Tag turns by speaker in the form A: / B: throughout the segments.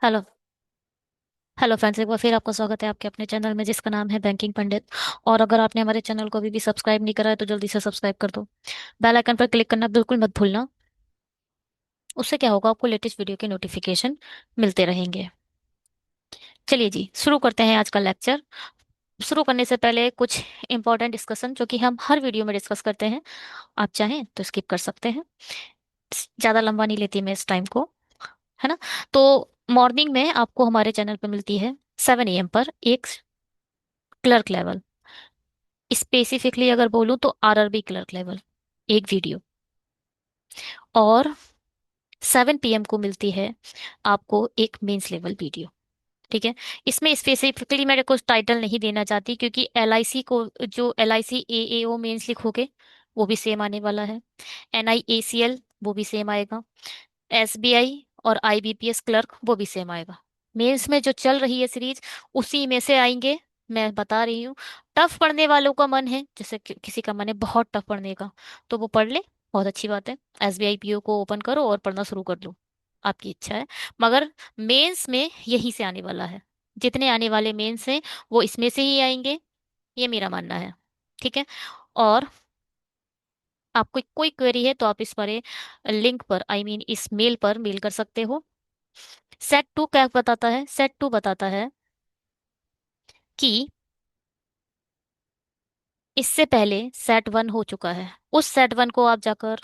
A: Hello. Hello friends, एक बार फिर आपका स्वागत है आपके अपने चैनल में जिसका नाम है बैंकिंग पंडित। और अगर आपने हमारे चैनल को अभी भी सब्सक्राइब नहीं करा है तो जल्दी से सब्सक्राइब कर दो। बेल आइकन पर क्लिक करना बिल्कुल मत भूलना। उससे क्या होगा, आपको लेटेस्ट वीडियो के नोटिफिकेशन मिलते रहेंगे। चलिए जी, शुरू करते हैं आज का लेक्चर। शुरू करने से पहले कुछ इंपॉर्टेंट डिस्कशन जो कि हम हर वीडियो में डिस्कस करते हैं। आप चाहें तो स्किप कर सकते हैं। ज़्यादा लंबा नहीं लेती मैं इस टाइम को, है ना। तो मॉर्निंग में आपको हमारे चैनल पर मिलती है 7 AM पर एक क्लर्क लेवल, स्पेसिफिकली अगर बोलूं तो आरआरबी क्लर्क लेवल एक वीडियो। और 7 PM को मिलती है आपको एक मेंस लेवल वीडियो। ठीक है। इसमें स्पेसिफिकली मैं कुछ टाइटल नहीं देना चाहती क्योंकि एलआईसी को, जो एलआईसी एएओ मेंस लिखोगे वो भी सेम आने वाला है। एनआईएसीएल वो भी सेम आएगा। एसबीआई और आईबीपीएस क्लर्क वो भी सेम आएगा। मेंस में जो चल रही है सीरीज उसी में से आएंगे। मैं बता रही हूँ। टफ पढ़ने वालों का मन है, जैसे किसी का मन है बहुत टफ पढ़ने का, तो वो पढ़ ले। बहुत अच्छी बात है। एसबीआई पीओ को ओपन करो और पढ़ना शुरू कर लो। आपकी इच्छा है। मगर मेंस में यही से आने वाला है। जितने आने वाले मेंस हैं वो इसमें से ही आएंगे। ये मेरा मानना है। ठीक है। और आपको कोई क्वेरी है तो आप इस पर लिंक पर, इस मेल पर मेल कर सकते हो। सेट टू क्या बताता है? सेट टू बताता है कि इससे पहले सेट वन हो चुका है। उस सेट वन को आप जाकर,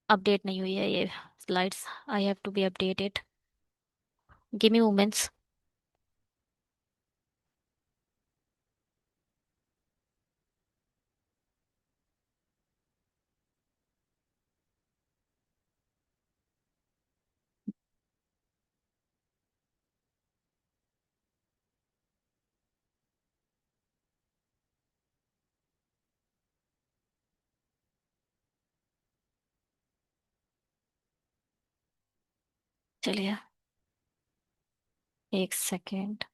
A: अपडेट नहीं हुई है ये slides, I have to be updated, give me moments. चलिए, एक सेकेंड।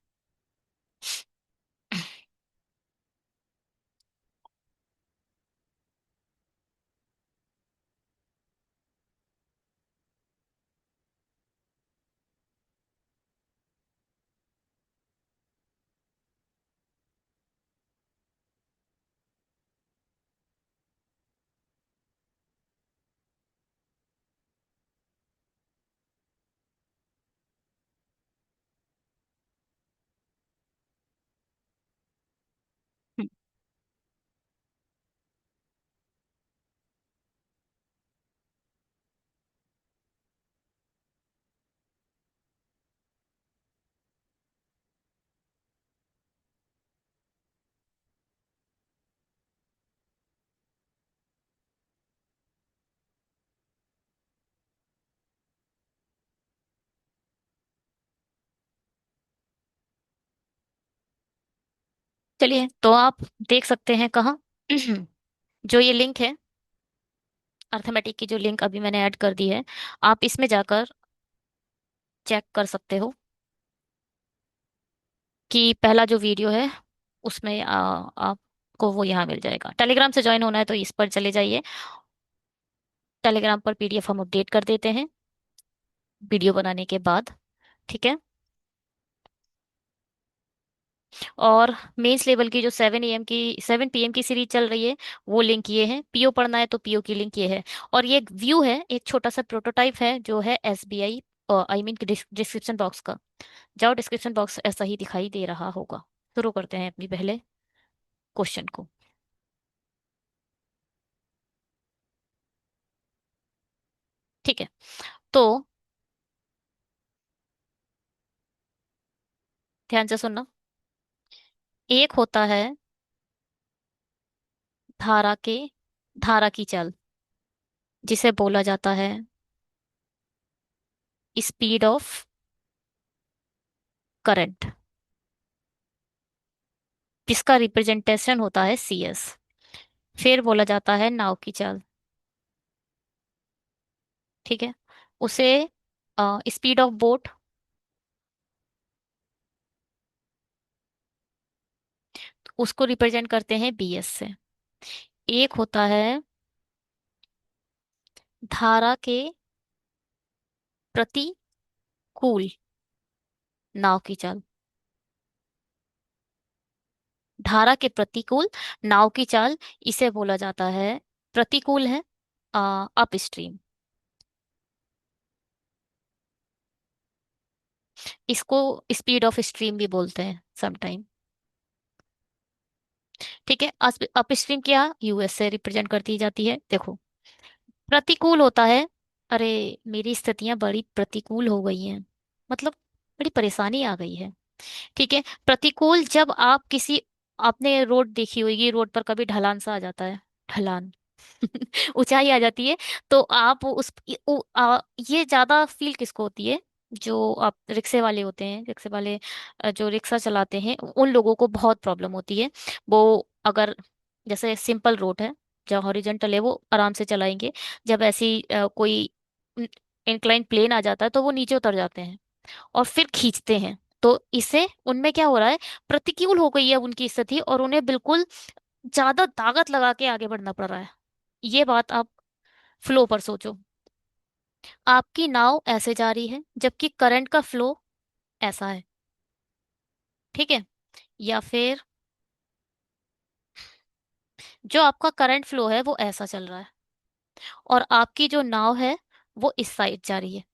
A: चलिए, तो आप देख सकते हैं कहाँ जो ये लिंक है, अर्थमेटिक की जो लिंक अभी मैंने ऐड कर दी है, आप इसमें जाकर चेक कर सकते हो कि पहला जो वीडियो है उसमें आपको वो यहाँ मिल जाएगा। टेलीग्राम से ज्वाइन होना है तो इस पर चले जाइए। टेलीग्राम पर पीडीएफ हम अपडेट कर देते हैं वीडियो बनाने के बाद। ठीक है। और मेंस लेवल की जो 7 PM की सीरीज चल रही है वो लिंक ये है। पीओ पढ़ना है तो पीओ की लिंक ये है। और ये एक व्यू है, एक छोटा सा प्रोटोटाइप है जो है एसबीआई, डिस्क्रिप्शन बॉक्स का। जाओ, डिस्क्रिप्शन बॉक्स ऐसा ही दिखाई दे रहा होगा। शुरू करते हैं अपनी पहले क्वेश्चन को। ठीक है। तो ध्यान से सुनना। एक होता है धारा के धारा की चाल, जिसे बोला जाता है स्पीड ऑफ करंट, जिसका रिप्रेजेंटेशन होता है CS। फिर बोला जाता है नाव की चाल। ठीक है। उसे स्पीड ऑफ बोट, उसको रिप्रेजेंट करते हैं BS से। एक होता है धारा के प्रति कूल नाव की चाल। धारा के प्रतिकूल नाव की चाल, इसे बोला जाता है, प्रतिकूल है, अप स्ट्रीम। इसको स्पीड ऑफ स्ट्रीम भी बोलते हैं समटाइम। ठीक है, अप स्ट्रीम क्या यूएस से रिप्रेजेंट करती जाती है, देखो। प्रतिकूल होता है, अरे मेरी स्थितियां बड़ी प्रतिकूल हो गई हैं, मतलब बड़ी परेशानी आ गई है। ठीक है, प्रतिकूल जब आप किसी, आपने रोड देखी होगी, रोड पर कभी ढलान सा आ जाता है, ढलान ऊंचाई आ जाती है, तो आप ये ज्यादा फील किसको होती है, जो आप रिक्शे वाले होते हैं, रिक्शे वाले जो रिक्शा चलाते हैं, उन लोगों को बहुत प्रॉब्लम होती है। वो अगर जैसे सिंपल रोड है, जहाँ हॉरिजेंटल है, वो आराम से चलाएंगे। जब ऐसी कोई इंक्लाइन प्लेन आ जाता है तो वो नीचे उतर जाते हैं और फिर खींचते हैं। तो इससे उनमें क्या हो रहा है, प्रतिकूल हो गई है उनकी स्थिति, और उन्हें बिल्कुल ज्यादा ताकत लगा के आगे बढ़ना पड़ रहा है। ये बात आप फ्लो पर सोचो। आपकी नाव ऐसे जा रही है जबकि करंट का फ्लो ऐसा है। ठीक है, या फिर जो आपका करंट फ्लो है वो ऐसा चल रहा है, और आपकी जो नाव है वो इस साइड जा रही है,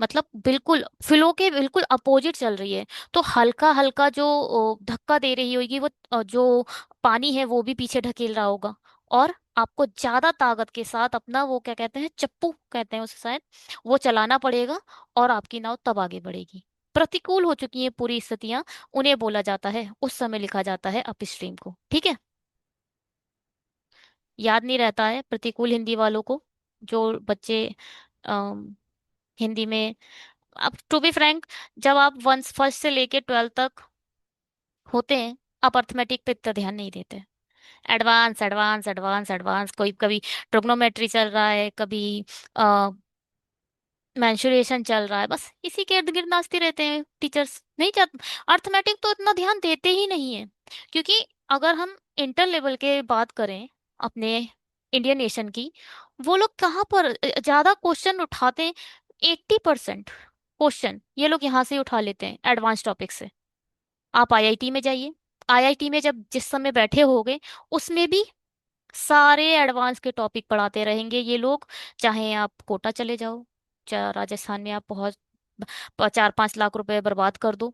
A: मतलब बिल्कुल फ्लो के बिल्कुल अपोजिट चल रही है। तो हल्का हल्का जो धक्का दे रही होगी वो, जो पानी है वो भी पीछे ढकेल रहा होगा, और आपको ज्यादा ताकत के साथ अपना, वो क्या कहते हैं, चप्पू कहते हैं उसे शायद, वो चलाना पड़ेगा, और आपकी नाव तब आगे बढ़ेगी। प्रतिकूल हो चुकी हैं पूरी स्थितियां, उन्हें बोला जाता है, उस समय लिखा जाता है अप स्ट्रीम को। ठीक है, याद नहीं रहता है प्रतिकूल हिंदी वालों को, जो बच्चे हिंदी में, अब टू बी फ्रैंक, जब आप वन फर्स्ट से लेके ट्वेल्थ तक होते हैं, आप अर्थमेटिक पे इतना ध्यान नहीं देते। एडवांस एडवांस एडवांस एडवांस, कोई कभी ट्रिग्नोमेट्री चल रहा है, कभी मेंसुरेशन चल रहा है, बस इसी के इर्द गिर्द नाचते रहते हैं टीचर्स, नहीं चाहते। अर्थमेटिक तो इतना ध्यान देते ही नहीं है, क्योंकि अगर हम इंटर लेवल के बात करें अपने इंडियन नेशन की, वो लोग कहाँ पर ज्यादा क्वेश्चन उठाते हैं। 80% क्वेश्चन ये लोग यहाँ से ही उठा लेते हैं एडवांस टॉपिक से। आप आईआईटी में जाइए, आईआईटी में जब जिस समय बैठे होगे, उसमें भी सारे एडवांस के टॉपिक पढ़ाते रहेंगे ये लोग। चाहे आप कोटा चले जाओ, चाहे राजस्थान में आप पहुंच 4-5 लाख रुपए बर्बाद कर दो,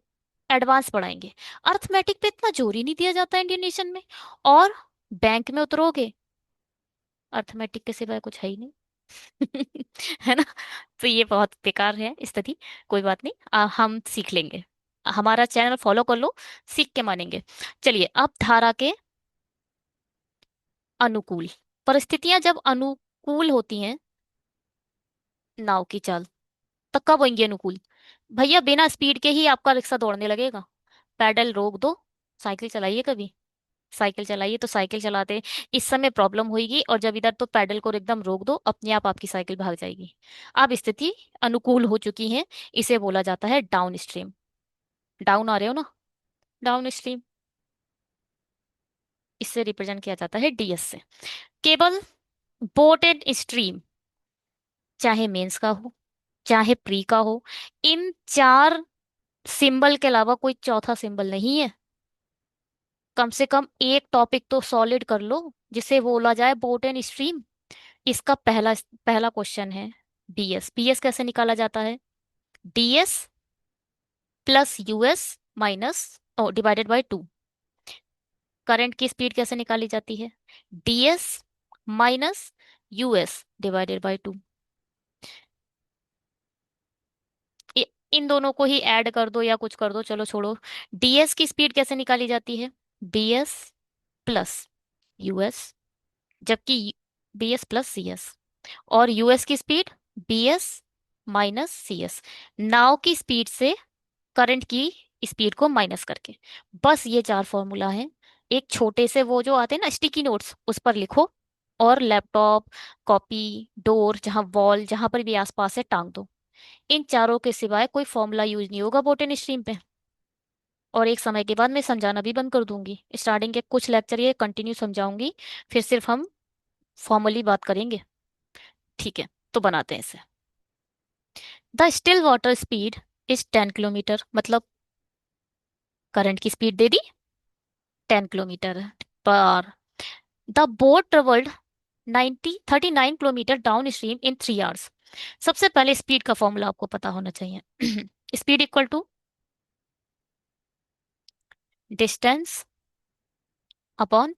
A: एडवांस पढ़ाएंगे। अर्थमेटिक पे इतना जोर ही नहीं दिया जाता इंडियन नेशन में। और बैंक में उतरोगे, अर्थमेटिक के सिवाय कुछ है ही नहीं। है ना? तो ये बहुत बेकार है स्थिति। कोई बात नहीं, हम सीख लेंगे। हमारा चैनल फॉलो कर लो, सीख के मानेंगे। चलिए, अब धारा के अनुकूल, परिस्थितियां जब अनुकूल होती हैं नाव की चाल, तो कब होंगी अनुकूल? भैया बिना स्पीड के ही आपका रिक्शा दौड़ने लगेगा। पैडल रोक दो, साइकिल चलाइए कभी, साइकिल चलाइए, तो साइकिल चलाते इस समय प्रॉब्लम होगी, और जब इधर तो पैडल को एकदम रोक दो, अपने आप आपकी साइकिल भाग जाएगी। अब स्थिति अनुकूल हो चुकी है, इसे बोला जाता है डाउन स्ट्रीम। डाउन आ रहे हो ना, डाउन स्ट्रीम, इससे रिप्रेजेंट किया जाता है डीएस से। केवल बोट एंड स्ट्रीम, चाहे मेंस का हो चाहे प्री का हो, इन चार सिंबल के अलावा कोई चौथा सिंबल नहीं है। कम से कम एक टॉपिक तो सॉलिड कर लो जिसे बोला जाए बोट एंड स्ट्रीम। इसका पहला पहला क्वेश्चन है डीएस। पीएस कैसे निकाला जाता है? डीएस प्लस यूएस माइनस, ओ डिवाइडेड बाय 2। करंट की स्पीड कैसे निकाली जाती है? DS minus US divided by 2। इन दोनों को ही ऐड कर दो या कुछ कर दो, चलो छोड़ो। डीएस की स्पीड कैसे निकाली जाती है? डीएस प्लस यूएस, जबकि बीएस प्लस सीएस, और यूएस की स्पीड बीएस माइनस सीएस, नाव की स्पीड से करंट की स्पीड को माइनस करके। बस ये चार फॉर्मूला है। एक छोटे से वो जो आते हैं ना स्टिकी नोट्स, उस पर लिखो, और लैपटॉप, कॉपी, डोर, जहां वॉल, जहां पर भी आसपास है, टांग दो। इन चारों के सिवाय कोई फॉर्मूला यूज नहीं होगा बोटनी स्ट्रीम पे। और एक समय के बाद मैं समझाना भी बंद कर दूंगी, स्टार्टिंग के कुछ लेक्चर ये कंटिन्यू समझाऊंगी, फिर सिर्फ हम फॉर्मली बात करेंगे। ठीक है, तो बनाते हैं इसे। The still water speed is 10 kilometre, मतलब करंट की स्पीड दे दी 10 किलोमीटर पर। The boat travelled 39 downstream in 3 hours. सबसे पहले स्पीड का फॉर्मूला आपको पता होना चाहिए। Speed equal to distance upon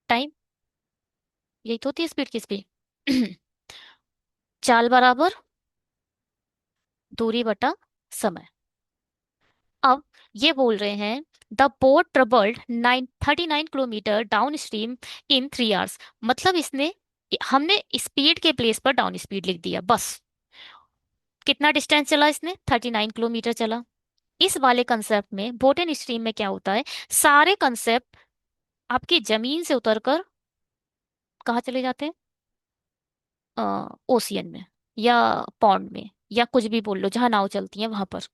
A: time, यही तो होती है स्पीड की स्पीड। चाल बराबर दूरी बटा समय। अब ये बोल रहे हैं the boat troubled 39 kilometre down stream in 3 hours, मतलब इसने हमने स्पीड के प्लेस पर डाउन स्पीड लिख दिया बस। कितना डिस्टेंस चला इसने? 39 किलोमीटर चला। इस वाले कंसेप्ट में बोट एंड स्ट्रीम में क्या होता है, सारे कंसेप्ट आपकी जमीन से उतरकर कहाँ चले जाते हैं? ओशियन में या पॉन्ड में या कुछ भी बोल लो, जहां नाव चलती है वहां पर।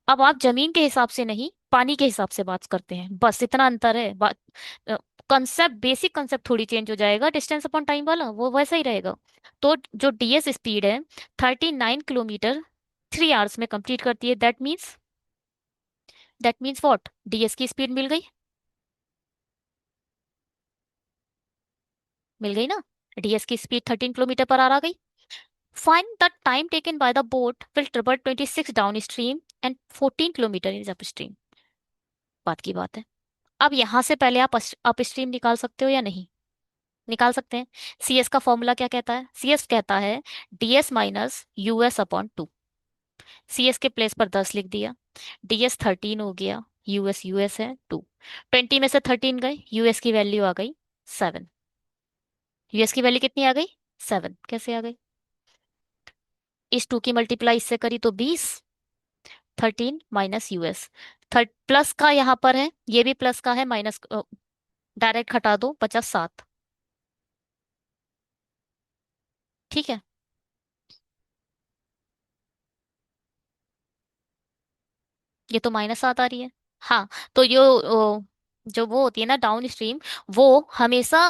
A: अब आप जमीन के हिसाब से नहीं, पानी के हिसाब से बात करते हैं, बस इतना अंतर है। बात कंसेप्ट, बेसिक कंसेप्ट थोड़ी चेंज हो जाएगा, डिस्टेंस अपॉन टाइम वाला वो वैसा ही रहेगा। तो जो डीएस स्पीड है 39 किलोमीटर 3 आवर्स में कंप्लीट करती है, दैट मीन्स व्हाट, डीएस की स्पीड मिल गई, मिल गई ना। डीएस की स्पीड 13 किलोमीटर पर आवर आ गई। Find the time taken by the boat will travel 26 down stream and 14 kilometre is up stream. बात की बात है। अब यहां से पहले आप अप स्ट्रीम निकाल सकते हो या नहीं? निकाल सकते हैं। सीएस का फॉर्मूला क्या कहता है? सीएस कहता है DS minus US upon 2। CS के प्लेस पर 10 लिख दिया, डीएस 13 हो गया, यूएस यूएस है 2। 20 में से 13 गए, यूएस की वैल्यू आ गई 7। यूएस की वैल्यू कितनी आ गई? 7। कैसे आ गई? इस 2 की मल्टीप्लाई इससे करी तो 20। 13 माइनस यूएस, थर्ड प्लस का यहाँ पर है, ये भी प्लस का है, माइनस डायरेक्ट हटा दो, 50 7। ठीक है। ये तो -7 आ रही है। हाँ, तो जो वो होती है ना डाउन स्ट्रीम, वो हमेशा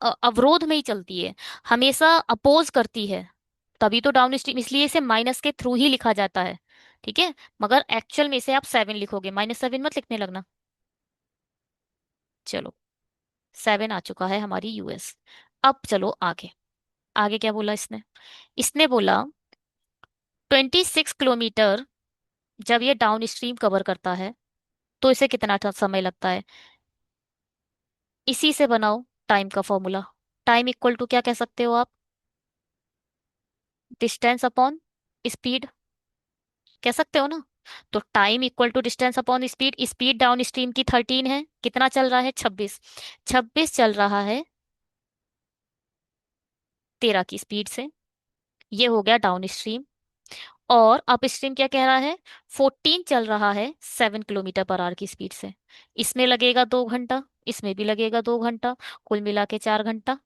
A: अवरोध में ही चलती है, हमेशा अपोज करती है। तभी तो डाउन स्ट्रीम, इसलिए इसे माइनस के थ्रू ही लिखा जाता है। ठीक है। मगर एक्चुअल में इसे आप 7 लिखोगे, -7 मत लिखने लगना। चलो, 7 आ चुका है हमारी यूएस। अब चलो आगे। आगे क्या बोला इसने? इसने बोला 26 किलोमीटर जब ये डाउन स्ट्रीम कवर करता है तो इसे कितना समय लगता है। इसी से बनाओ टाइम का फॉर्मूला। टाइम इक्वल टू क्या कह सकते हो आप? डिस्टेंस अपॉन स्पीड, कह सकते हो ना। तो time equal to distance upon speed. Speed downstream की 13 है, कितना चल रहा है? 26। 26 चल रहा है 13 की स्पीड से। ये हो गया डाउन स्ट्रीम। और अप स्ट्रीम क्या कह रहा है? 14 चल रहा है 7 किलोमीटर पर आवर की स्पीड से। इसमें लगेगा 2 घंटा, इसमें भी लगेगा 2 घंटा, कुल मिला के 4 घंटा।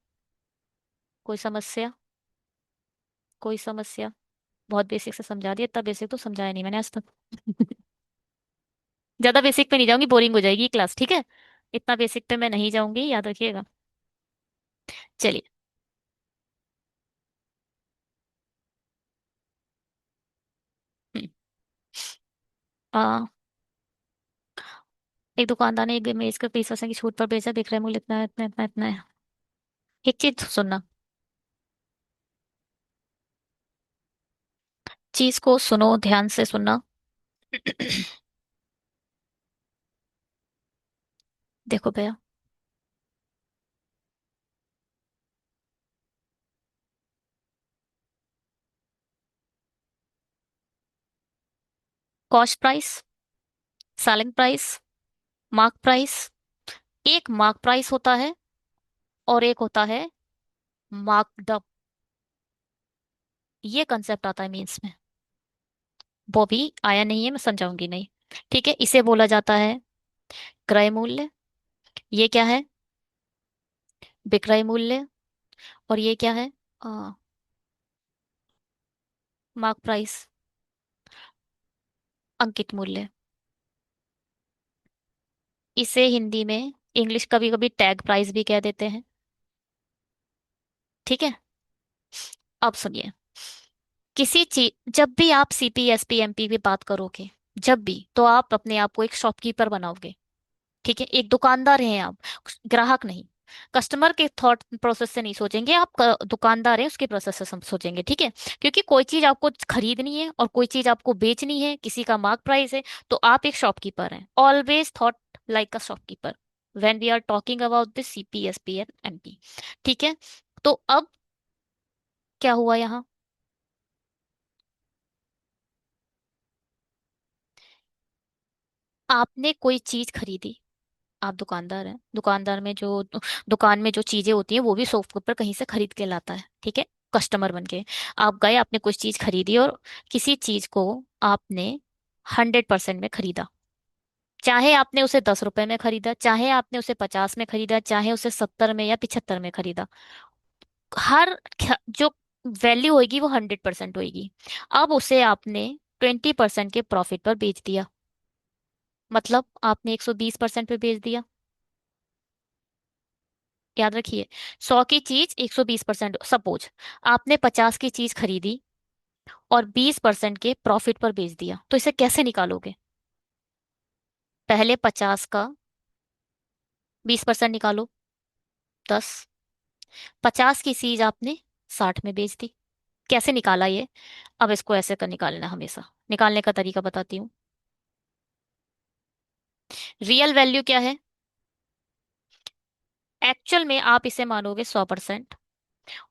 A: कोई समस्या? कोई समस्या? बहुत बेसिक से समझा दिया, इतना बेसिक तो समझाया नहीं मैंने आज तक। ज्यादा बेसिक पे नहीं जाऊंगी, बोरिंग हो जाएगी क्लास, ठीक है। इतना बेसिक पे मैं नहीं जाऊंगी, याद रखिएगा। चलिए। हम्म, आ, एक दुकानदार ने एक मेज का 20% की छूट पर बेचा, बिक्रय मूल्य इतना है, इतना इतना इतना है। एक चीज सुनना, चीज को सुनो, ध्यान से सुनना। देखो भैया, cost price, selling price, mark price. एक मार्क प्राइस होता है और एक होता है मार्कड अप। ये कंसेप्ट आता है मीन्स में, वो भी आया नहीं है, मैं समझाऊंगी नहीं। ठीक है, इसे बोला जाता है क्रय मूल्य। ये क्या है? विक्रय मूल्य। और ये क्या है? मार्क प्राइस, अंकित मूल्य। इसे हिंदी में, इंग्लिश कभी कभी टैग प्राइस भी कह देते हैं। ठीक है। अब सुनिए, किसी चीज, जब भी आप सीपीएसपी एमपी की बात करोगे, जब भी, तो आप अपने आप को एक शॉपकीपर बनाओगे। ठीक है, एक दुकानदार हैं आप, ग्राहक नहीं। कस्टमर के थॉट प्रोसेस से नहीं सोचेंगे आप, दुकानदार है उसके प्रोसेस से सोचेंगे। ठीक है, क्योंकि कोई चीज आपको खरीदनी है और कोई चीज आपको बेचनी है, किसी का मार्क प्राइस है, तो आप एक शॉपकीपर हैं। Always thought like a shopkeeper when we are talking about this CPSP and MP. ठीक है, तो अब क्या हुआ यहाँ? आपने कोई चीज खरीदी, आप दुकानदार हैं, दुकानदार में जो दुकान में जो चीजें होती हैं वो भी शॉपकीपर कहीं से खरीद के लाता है। ठीक है, कस्टमर बन के आप गए, आपने कुछ चीज खरीदी, और किसी चीज को आपने 100% में खरीदा। चाहे आपने उसे 10 रुपए में खरीदा, चाहे आपने उसे 50 में खरीदा, चाहे उसे 70 में या 75 में खरीदा, हर जो वैल्यू होगी वो 100% होगी। अब उसे आपने 20% के प्रॉफिट पर बेच दिया, मतलब आपने 120% पे बेच दिया। याद रखिए, 100 की चीज 120%, सपोज आपने 50 की चीज खरीदी और 20% के प्रॉफिट पर बेच दिया, तो इसे कैसे निकालोगे? पहले 50 का 20% निकालो, 10। 50 की चीज आपने 60 में बेच दी। कैसे निकाला ये? अब इसको ऐसे कर निकालना, हमेशा निकालने का तरीका बताती हूँ। रियल वैल्यू क्या है? एक्चुअल में आप इसे मानोगे 100%,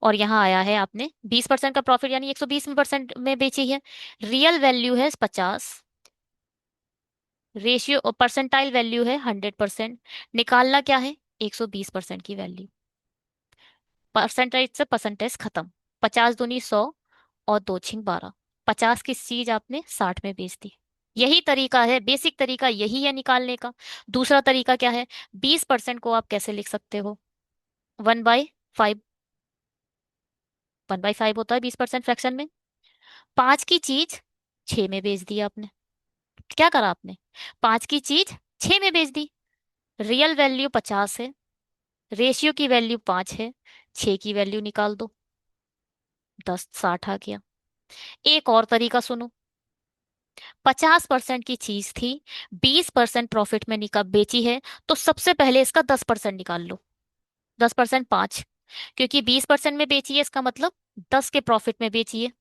A: और यहाँ आया है आपने 20% का प्रॉफिट, यानी 120% में बेची है। रियल वैल्यू है 50, रेशियो परसेंटाइल वैल्यू है 100%। निकालना क्या है? 120% की वैल्यू। परसेंटेज से परसेंटेज खत्म। 50 दूनी 100, और दो छिंग 12। 50 की चीज आपने 60 में बेच दी। यही तरीका है, बेसिक तरीका यही है निकालने का। दूसरा तरीका क्या है? 20% को आप कैसे लिख सकते हो? 1/5। 1/5 होता है 20% फ्रैक्शन में। 5 की चीज 6 में बेच दी आपने। क्या करा आपने? 5 की चीज 6 में बेच दी। रियल वैल्यू 50 है, रेशियो की वैल्यू 5 है, 6 की वैल्यू निकाल दो, 10 60 आ गया। एक और तरीका सुनो। 50% की चीज थी, 20% प्रॉफिट में निकाल बेची है, तो सबसे पहले इसका 10% निकाल लो। 10% 5, क्योंकि 20% में बेची है, इसका मतलब 10 के प्रॉफिट में बेची है,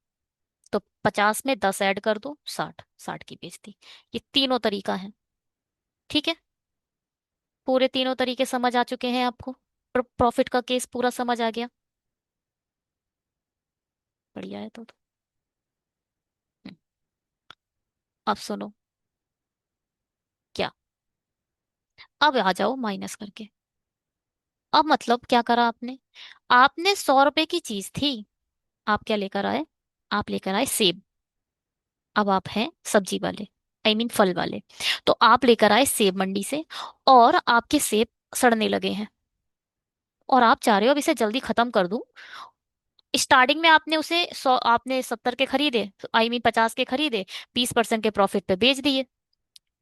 A: तो 50 में 10 ऐड कर दो, 60। 60 की बेच दी। ये तीनों तरीका है। ठीक है, पूरे तीनों तरीके समझ आ चुके हैं आपको? प्रॉफिट का केस पूरा समझ आ गया? बढ़िया है तो। हम्म, अब सुनो। क्या? अब आ जाओ माइनस करके। अब मतलब क्या करा आपने? आपने 100 रुपए की चीज थी, आप क्या लेकर आए? आप लेकर आए सेब। अब आप हैं सब्जी वाले, आई मीन फल वाले। तो आप लेकर आए सेब मंडी से, और आपके सेब सड़ने लगे हैं, और आप चाह रहे हो अब इसे जल्दी खत्म कर दूं। स्टार्टिंग में आपने उसे 100, आपने 70 के खरीदे, आई मीन 50 के खरीदे, 20% के प्रॉफिट पे बेच दिए।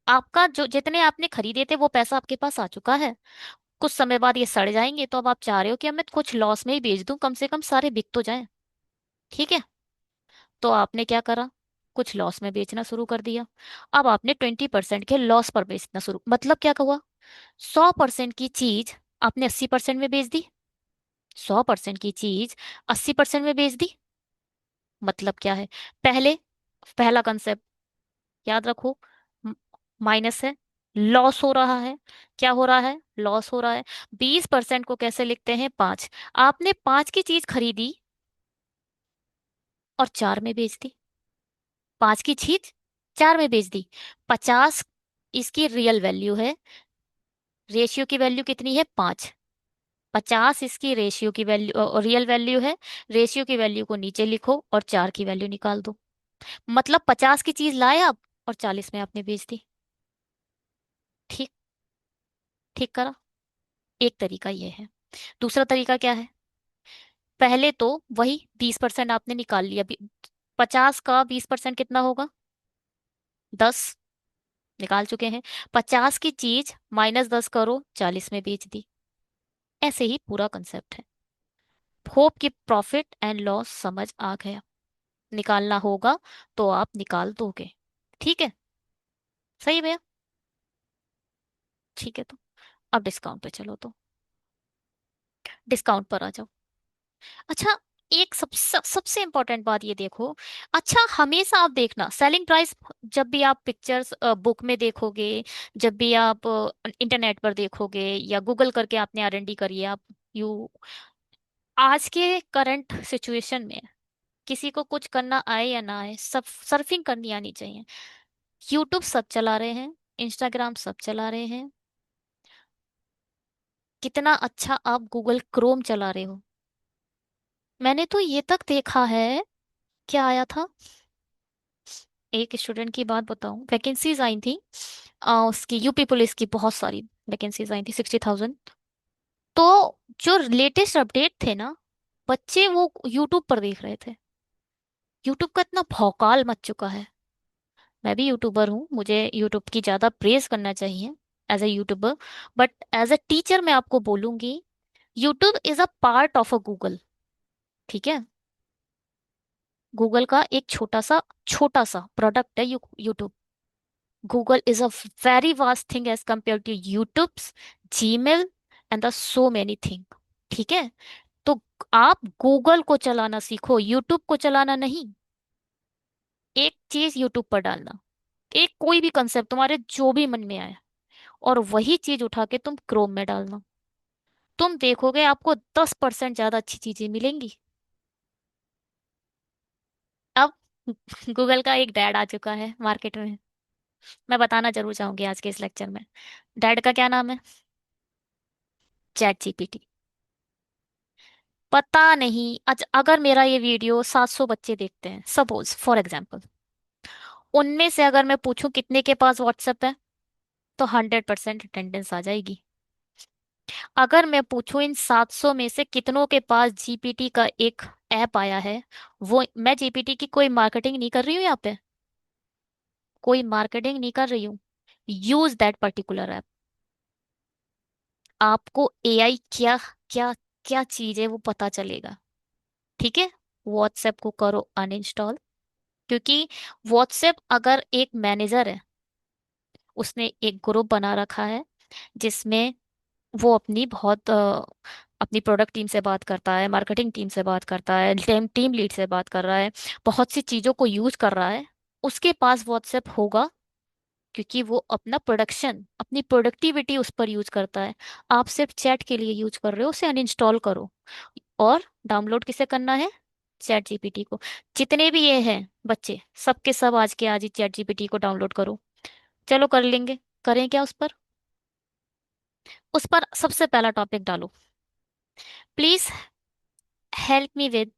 A: आपका जो जितने आपने खरीदे थे वो पैसा आपके पास आ चुका है। कुछ समय बाद ये सड़ जाएंगे, तो अब आप चाह रहे हो कि अब मैं कुछ लॉस में ही बेच दूं, कम से कम सारे बिक तो जाएं। ठीक है, तो आपने क्या करा? कुछ लॉस में बेचना शुरू कर दिया। अब आपने 20% के लॉस पर बेचना शुरू, मतलब क्या हुआ? 100% की चीज आपने 80% में बेच दी। 100% की चीज 80% में बेच दी, मतलब क्या है? पहले, पहला कंसेप्ट याद रखो। माइनस है, लॉस हो रहा है। क्या हो रहा है? लॉस हो रहा है। 20% को कैसे लिखते हैं? 5। आपने 5 की चीज खरीदी और 4 में बेच दी। 5 की चीज 4 में बेच दी। 50 इसकी रियल वैल्यू है, रेशियो की वैल्यू कितनी है? 5। 50 इसकी रेशियो की वैल्यू, रियल वैल्यू है। रेशियो की वैल्यू को नीचे लिखो और 4 की वैल्यू निकाल दो। मतलब 50 की चीज लाए आप, और 40 में आपने बेच दी। ठीक, ठीक करा। एक तरीका ये है। दूसरा तरीका क्या है? पहले तो वही 20% आपने निकाल लिया। 50 का 20% कितना होगा? 10। निकाल चुके हैं। 50 की चीज -10 करो, 40 में बेच दी। ऐसे ही पूरा कंसेप्ट है। होप कि प्रॉफिट एंड लॉस समझ आ गया। निकालना होगा तो आप निकाल दोगे। ठीक है। सही है भैया। ठीक है, तो अब डिस्काउंट पे चलो, तो डिस्काउंट पर आ जाओ। अच्छा, एक सबसे इंपॉर्टेंट बात ये देखो। अच्छा, हमेशा आप देखना सेलिंग प्राइस, जब भी आप पिक्चर्स बुक में देखोगे, जब भी आप इंटरनेट पर देखोगे या गूगल करके आपने आरएनडी करी है आप, यू आज के करंट सिचुएशन में किसी को कुछ करना आए या ना आए, सब सर्फिंग करनी आनी चाहिए। यूट्यूब सब चला रहे हैं, इंस्टाग्राम सब चला रहे हैं, कितना अच्छा आप गूगल क्रोम चला रहे हो। मैंने तो ये तक देखा है, क्या आया था, एक स्टूडेंट की बात बताऊं, वैकेंसीज आई थी उसकी यूपी पुलिस की, बहुत सारी वैकेंसीज आई थी, 60,000। तो जो लेटेस्ट अपडेट थे ना, बच्चे वो यूट्यूब पर देख रहे थे। यूट्यूब का इतना भौकाल मच चुका है। मैं भी यूट्यूबर हूँ, मुझे यूट्यूब की ज्यादा प्रेज करना चाहिए as a YouTuber, but as a teacher मैं आपको बोलूंगी, YouTube is a part of a Google. ठीक है। गूगल का एक छोटा सा प्रोडक्ट है YouTube. Google is a very vast thing as compare to YouTubes, Gmail and the so many thing. ठीक है। तो आप गूगल को चलाना सीखो, यूट्यूब को चलाना नहीं। एक चीज यूट्यूब पर डालना, एक कोई भी कंसेप्ट तुम्हारे जो भी मन में आए, और वही चीज उठा के तुम क्रोम में डालना। तुम देखोगे आपको 10% ज्यादा अच्छी चीजें मिलेंगी। अब गूगल का एक डैड आ चुका है मार्केट में, मैं बताना जरूर चाहूंगी आज के इस लेक्चर में। डैड का क्या नाम है? Chat GPT. पता नहीं, अगर मेरा ये वीडियो 700 बच्चे देखते हैं, सपोज फॉर एग्जाम्पल, उनमें से अगर मैं पूछूं कितने के पास व्हाट्सएप है, तो 100% अटेंडेंस आ जाएगी। अगर मैं पूछूं इन 700 में से कितनों के पास जीपीटी का एक ऐप आया है, वो मैं जीपीटी की कोई मार्केटिंग नहीं कर रही हूँ यहाँ पे, कोई मार्केटिंग नहीं कर रही हूँ। Use that particular app. आपको एआई क्या क्या क्या चीज है वो पता चलेगा। ठीक है। व्हाट्सएप को करो अनइंस्टॉल, क्योंकि व्हाट्सएप अगर एक मैनेजर है, उसने एक ग्रुप बना रखा है जिसमें वो अपनी बहुत अपनी प्रोडक्ट टीम से बात करता है, मार्केटिंग टीम से बात करता है, टीम टीम लीड से बात कर रहा है, बहुत सी चीजों को यूज कर रहा है, उसके पास व्हाट्सएप होगा, क्योंकि वो अपना प्रोडक्शन, अपनी प्रोडक्टिविटी उस पर यूज करता है। आप सिर्फ चैट के लिए यूज कर रहे हो, उसे अनइंस्टॉल करो। और डाउनलोड किसे करना है? चैट जीपीटी को। जितने भी ये हैं बच्चे, सबके सब आज के आज ही चैट जीपीटी को डाउनलोड करो। चलो कर लेंगे। करें क्या उस पर? उस पर सबसे पहला टॉपिक डालो। Please help me with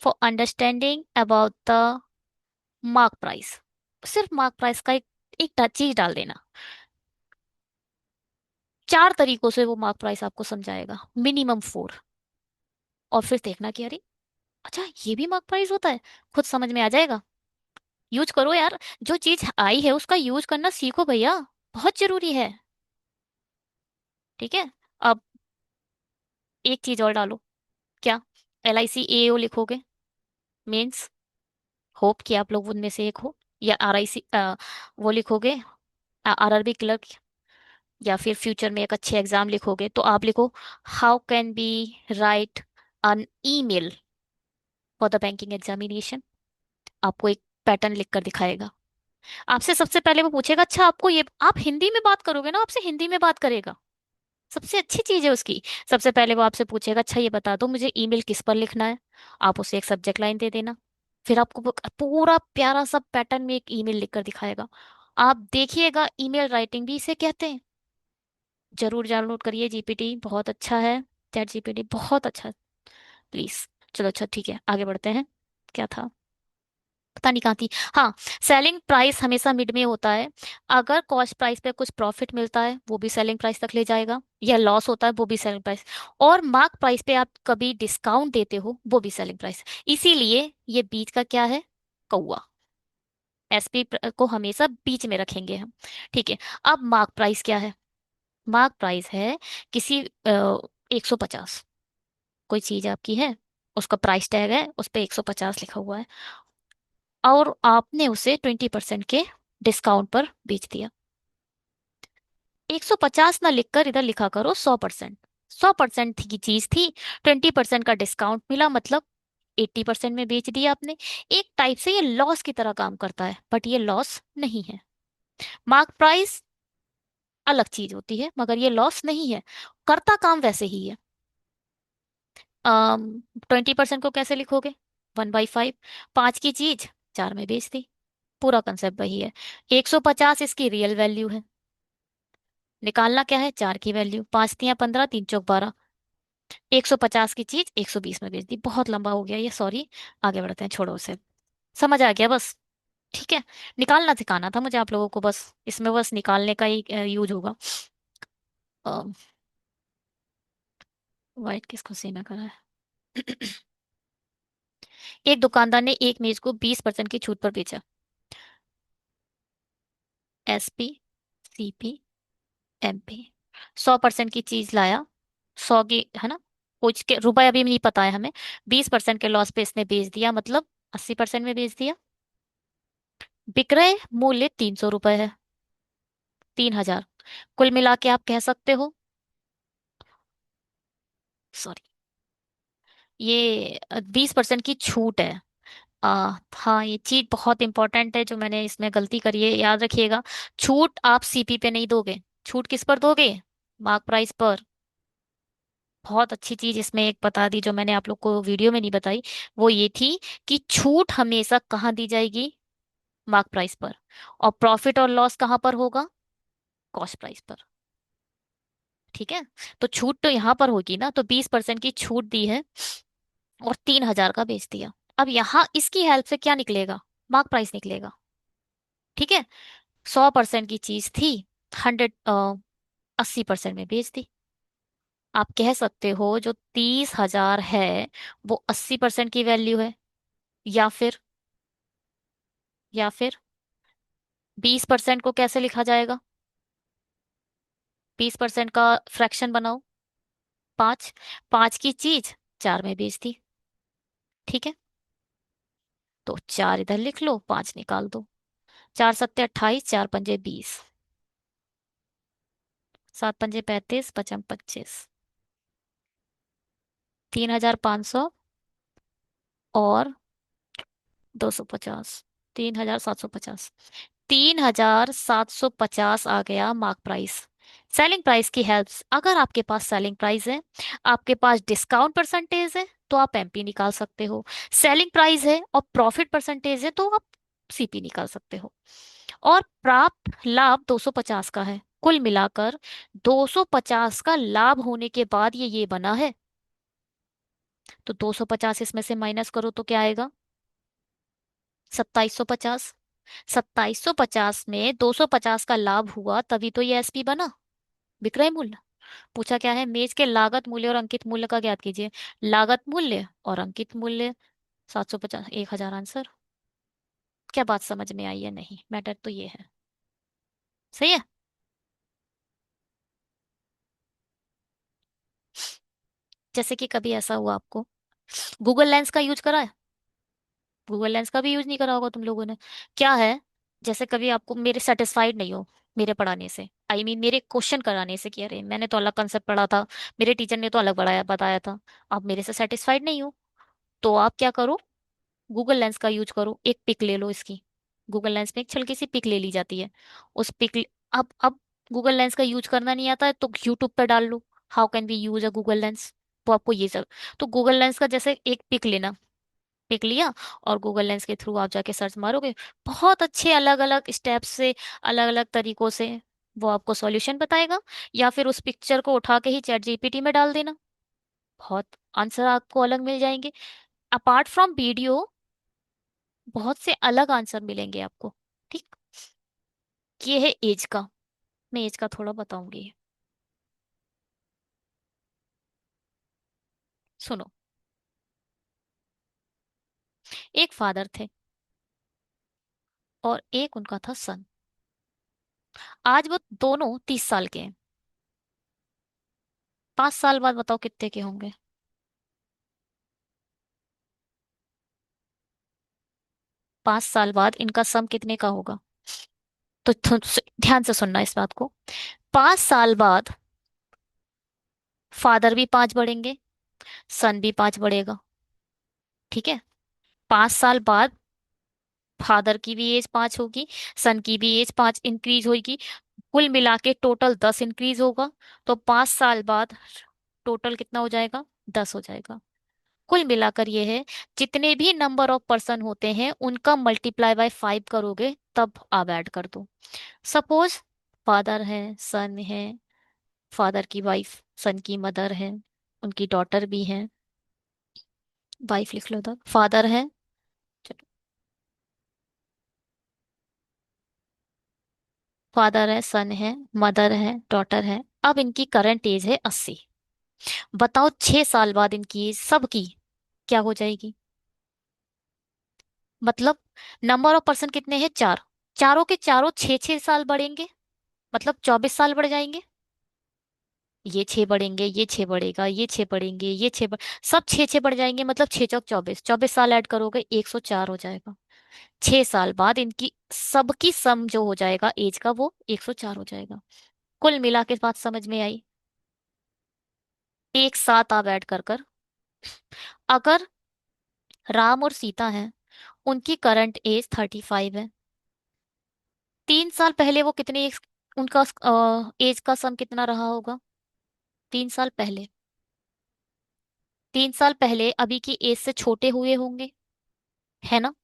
A: for understanding about the mark price. सिर्फ मार्क प्राइस का एक चीज डाल देना। 4 तरीकों से वो मार्क प्राइस आपको समझाएगा, मिनिमम 4। और फिर देखना कि अरे, अच्छा ये भी मार्क प्राइस होता है, खुद समझ में आ जाएगा। यूज करो यार, जो चीज आई है उसका यूज करना सीखो भैया, बहुत जरूरी है। ठीक है। अब एक चीज और डालो। क्या? LIC AO लिखोगे, मीन्स होप कि आप लोग उनमें से एक हो। या RIC वो लिखोगे, RRB क्लर्क। या फिर फ्यूचर में एक अच्छे एग्जाम लिखोगे तो आप लिखो, how can be write an email for the banking examination. आपको एक पैटर्न लिख कर दिखाएगा। आपसे सबसे पहले वो पूछेगा, अच्छा आपको ये, आप हिंदी में बात करोगे ना, आपसे हिंदी में बात करेगा। सबसे अच्छी चीज है उसकी। सबसे पहले वो आपसे पूछेगा, अच्छा ये बता दो मुझे ईमेल किस पर लिखना है। आप उसे एक सब्जेक्ट लाइन दे देना। फिर आपको वो पूरा प्यारा सा पैटर्न में एक ईमेल लिखकर दिखाएगा। आप देखिएगा, ईमेल राइटिंग भी इसे कहते हैं। जरूर डाउनलोड करिए, जीपीटी बहुत अच्छा है। चैट जीपीटी बहुत अच्छा है। प्लीज। चलो अच्छा ठीक है, आगे बढ़ते हैं। क्या था? पता नहीं कहाँ थी। हाँ, सेलिंग प्राइस हमेशा मिड में होता है। अगर कॉस्ट प्राइस पे कुछ प्रॉफिट मिलता है वो भी सेलिंग प्राइस तक ले जाएगा, या लॉस होता है वो भी सेलिंग प्राइस। और मार्क प्राइस पे आप कभी डिस्काउंट देते हो वो भी सेलिंग प्राइस। इसीलिए ये बीच का क्या है? कौआ। एसपी को हमेशा बीच में रखेंगे हम। ठीक है। अब मार्क प्राइस क्या है? मार्क प्राइस है किसी 150, कोई चीज आपकी है, उसका प्राइस टैग है, उस पे 150 लिखा हुआ है। और आपने उसे 20% के डिस्काउंट पर बेच दिया। 150 ना लिखकर इधर लिखा करो 100%। 100% की चीज थी, 20% का डिस्काउंट मिला, मतलब 80% में बेच दिया आपने। एक टाइप से ये लॉस की तरह काम करता है, बट ये लॉस नहीं है। मार्क प्राइस अलग चीज होती है, मगर ये लॉस नहीं है, करता काम वैसे ही है। 20% को कैसे लिखोगे? 1/5। 5 की चीज 4 में बेच दी, पूरा कंसेप्ट वही है। 150 इसकी रियल वैल्यू है, निकालना क्या है? 4 की वैल्यू। 5 तियां 15, 3 चौक 12। 150 की चीज 120 में बेच दी। बहुत लंबा हो गया ये, सॉरी। आगे बढ़ते हैं, छोड़ो उसे। समझ आ गया बस? ठीक है। निकालना सिखाना था मुझे आप लोगों को, बस इसमें बस निकालने का ही यूज होगा। वाइट किसको सीना करा है? एक दुकानदार ने एक मेज को 20% की छूट पर बेचा। SP, CP, MP। 100% की चीज लाया, 100 की है ना, कुछ के रुपए अभी नहीं पता है हमें। 20% के लॉस पे इसने बेच दिया, मतलब 80% में बेच दिया। विक्रय मूल्य 300 रुपए है, 3,000। कुल मिला के आप कह सकते हो, सॉरी, ये 20% की छूट है। हाँ, ये चीज बहुत इंपॉर्टेंट है जो मैंने इसमें गलती करी है, याद रखिएगा। छूट आप CP पे नहीं दोगे, छूट किस पर दोगे? मार्क प्राइस पर। बहुत अच्छी चीज इसमें एक बता दी जो मैंने आप लोग को वीडियो में नहीं बताई, वो ये थी कि छूट हमेशा कहाँ दी जाएगी? मार्क प्राइस पर। और प्रॉफिट और लॉस कहाँ पर होगा? कॉस्ट प्राइस पर। ठीक है। तो छूट तो यहाँ पर होगी ना, तो 20% की छूट दी है और 3,000 का बेच दिया। अब यहाँ इसकी हेल्प से क्या निकलेगा? मार्क प्राइस निकलेगा। ठीक है। 100% की चीज थी, 80% में बेच दी। आप कह सकते हो जो 30,000 है वो 80% की वैल्यू है, या फिर, या फिर 20% को कैसे लिखा जाएगा? 20% का फ्रैक्शन बनाओ। 5। 5 की चीज 4 में बेच दी। ठीक है। तो 4 इधर लिख लो, 5 निकाल दो। 4 सत्ते 28, 4 पंजे 20, 7 पंजे 35, 5 25। 3,500 और 250, 3,750। 3,750 आ गया मार्क प्राइस। सेलिंग प्राइस की हेल्प, अगर आपके पास सेलिंग प्राइस है, आपके पास डिस्काउंट परसेंटेज है, तो आप MP निकाल सकते हो। सेलिंग प्राइस है और प्रॉफिट परसेंटेज है, तो आप CP निकाल सकते हो। और प्राप्त लाभ 250 का है, कुल मिलाकर 250 का लाभ होने के बाद ये बना है। तो 250 इसमें से माइनस करो तो क्या आएगा? 2750। 2750 में 250 का लाभ हुआ, तभी तो ये SP बना, विक्रय मूल्य। पूछा क्या है? मेज के लागत मूल्य और अंकित मूल्य का ज्ञात कीजिए। लागत मूल्य और अंकित मूल्य। 750, 1,000 आंसर। क्या बात समझ में आई है? नहीं, मैटर तो ये है। सही है। जैसे कि कभी ऐसा हुआ आपको, गूगल लेंस का यूज करा है? गूगल लेंस का भी यूज नहीं करा होगा तुम लोगों ने। क्या है, जैसे कभी आपको मेरे सेटिस्फाइड नहीं हो मेरे पढ़ाने से, मेरे क्वेश्चन कराने से, कि अरे मैंने तो अलग कंसेप्ट पढ़ा था, मेरे टीचर ने तो अलग बढ़ाया बताया था, आप मेरे से सेटिस्फाइड नहीं हो, तो आप क्या करो? गूगल लेंस का यूज करो। एक पिक ले लो इसकी। गूगल लेंस में एक हल्की सी पिक ले ली जाती है। उस पिक, अब गूगल लेंस का यूज करना नहीं आता है तो यूट्यूब पे डाल लो, how can we use a Google lens. तो आपको ये सब, तो गूगल लेंस का जैसे एक पिक लेना, पिक लिया, और गूगल लेंस के थ्रू आप जाके सर्च मारोगे, बहुत अच्छे अलग अलग स्टेप्स से, अलग अलग तरीकों से वो आपको सॉल्यूशन बताएगा। या फिर उस पिक्चर को उठा के ही ChatGPT में डाल देना, बहुत आंसर आपको अलग मिल जाएंगे। अपार्ट फ्रॉम वीडियो, बहुत से अलग आंसर मिलेंगे आपको। ठीक। ये है एज का। मैं एज का थोड़ा बताऊंगी, सुनो। एक फादर थे और एक उनका था सन। आज वो दोनों 30 साल के हैं। 5 साल बाद बताओ कितने के होंगे? 5 साल बाद इनका सम कितने का होगा? तो ध्यान से सुनना इस बात को। 5 साल बाद फादर भी 5 बढ़ेंगे, सन भी 5 बढ़ेगा। ठीक है। 5 साल बाद फादर की भी एज 5 होगी, सन की भी एज 5 इंक्रीज होगी। कुल मिला के टोटल 10 इंक्रीज होगा। तो 5 साल बाद टोटल कितना हो जाएगा? 10 हो जाएगा। कुल मिलाकर ये है, जितने भी नंबर ऑफ पर्सन होते हैं उनका मल्टीप्लाई बाय 5 करोगे तब आप ऐड कर दो। सपोज फादर है, सन है, फादर की वाइफ सन की मदर है, उनकी डॉटर भी है। वाइफ लिख लो, तब फादर है। चलो, फादर है, सन है, मदर है, डॉटर है। अब इनकी करंट एज है 80। बताओ 6 साल बाद इनकी एज सबकी क्या हो जाएगी? मतलब नंबर ऑफ पर्सन कितने हैं? 4। चारों के चारों 6 6 साल बढ़ेंगे, मतलब 24 साल बढ़ जाएंगे। ये 6 बढ़ेंगे, ये 6 बढ़ेगा, ये 6 बढ़ेंगे, ये सब 6 6 बढ़ जाएंगे, मतलब 6 चौक 24, 24 साल ऐड करोगे 104 हो जाएगा। 6 साल बाद इनकी सबकी सम जो हो जाएगा एज का, वो 104 हो जाएगा। कुल मिला के बात समझ में आई? एक साथ आप ऐड कर अगर राम और सीता हैं, उनकी करंट एज 35 है। 3 साल पहले वो कितने उनका एज का सम कितना रहा होगा? 3 साल पहले, 3 साल पहले अभी की एज से छोटे हुए होंगे, है ना?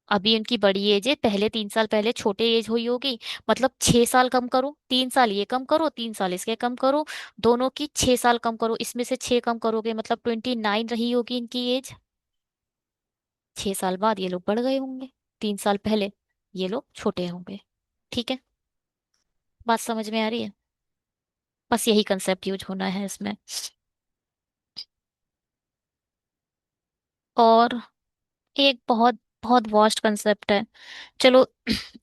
A: अभी उनकी बड़ी एज है, पहले 3 साल पहले छोटे एज हुई होगी। मतलब 6 साल कम करो, 3 साल ये कम करो, 3 साल इसके कम करो, दोनों की 6 साल कम करो, इसमें से 6 कम करोगे मतलब 29 रही होगी इनकी एज। 6 साल बाद ये लोग बढ़ गए होंगे, 3 साल पहले ये लोग छोटे होंगे। ठीक है, बात समझ में आ रही है? बस यही कंसेप्ट यूज होना है इसमें। और एक बहुत बहुत वास्ट कंसेप्ट है। चलो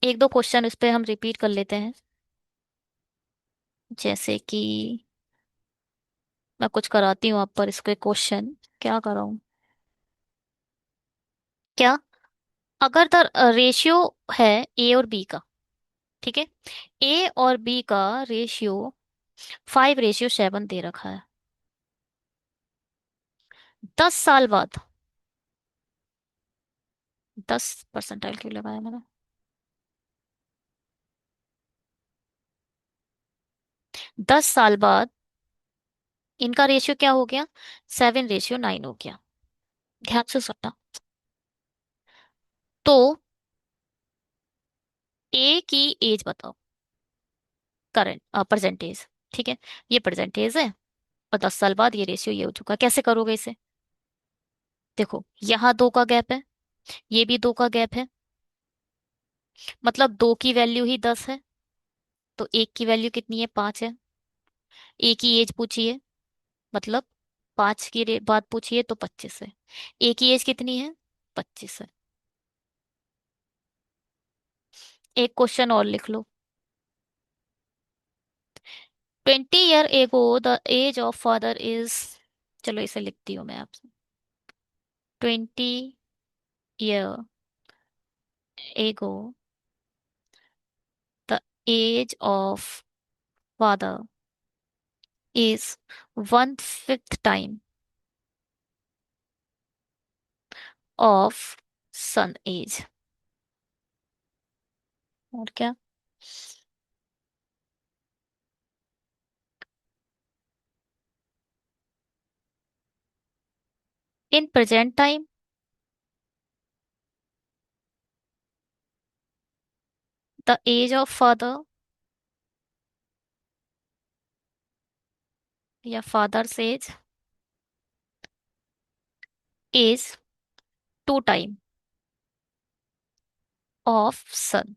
A: एक दो क्वेश्चन इस पे हम रिपीट कर लेते हैं। जैसे कि मैं कुछ कराती हूँ आप पर इसके क्वेश्चन। क्या कराऊं? क्या? अगर द रेशियो है ए और बी का, ठीक है, ए और बी का रेशियो 5:7 दे रखा है। 10 साल बाद, 10 परसेंटाइल क्यों लगाया मैंने? 10 साल बाद इनका रेशियो क्या हो गया? 7:9 हो गया। ध्यान से सुनना। तो ए की एज बताओ, करंट परसेंटेज। ठीक है, ये परसेंटेज है, और 10 साल बाद ये रेशियो ये हो चुका। कैसे करोगे इसे? देखो, यहाँ 2 का गैप है, ये भी 2 का गैप है, मतलब 2 की वैल्यू ही 10 है, तो एक की वैल्यू कितनी है? 5 है। ए की एज पूछी है, मतलब 5 की बात पूछी है तो 25 है। ए की एज कितनी है? 25 है। एक क्वेश्चन और लिख लो। 20 year ago the age of father is, चलो इसे लिखती हूँ मैं आपसे। 20 year ago the age of father is 1/5 time of son age। और क्या? in present time the age of father या father's age is 2 time of son।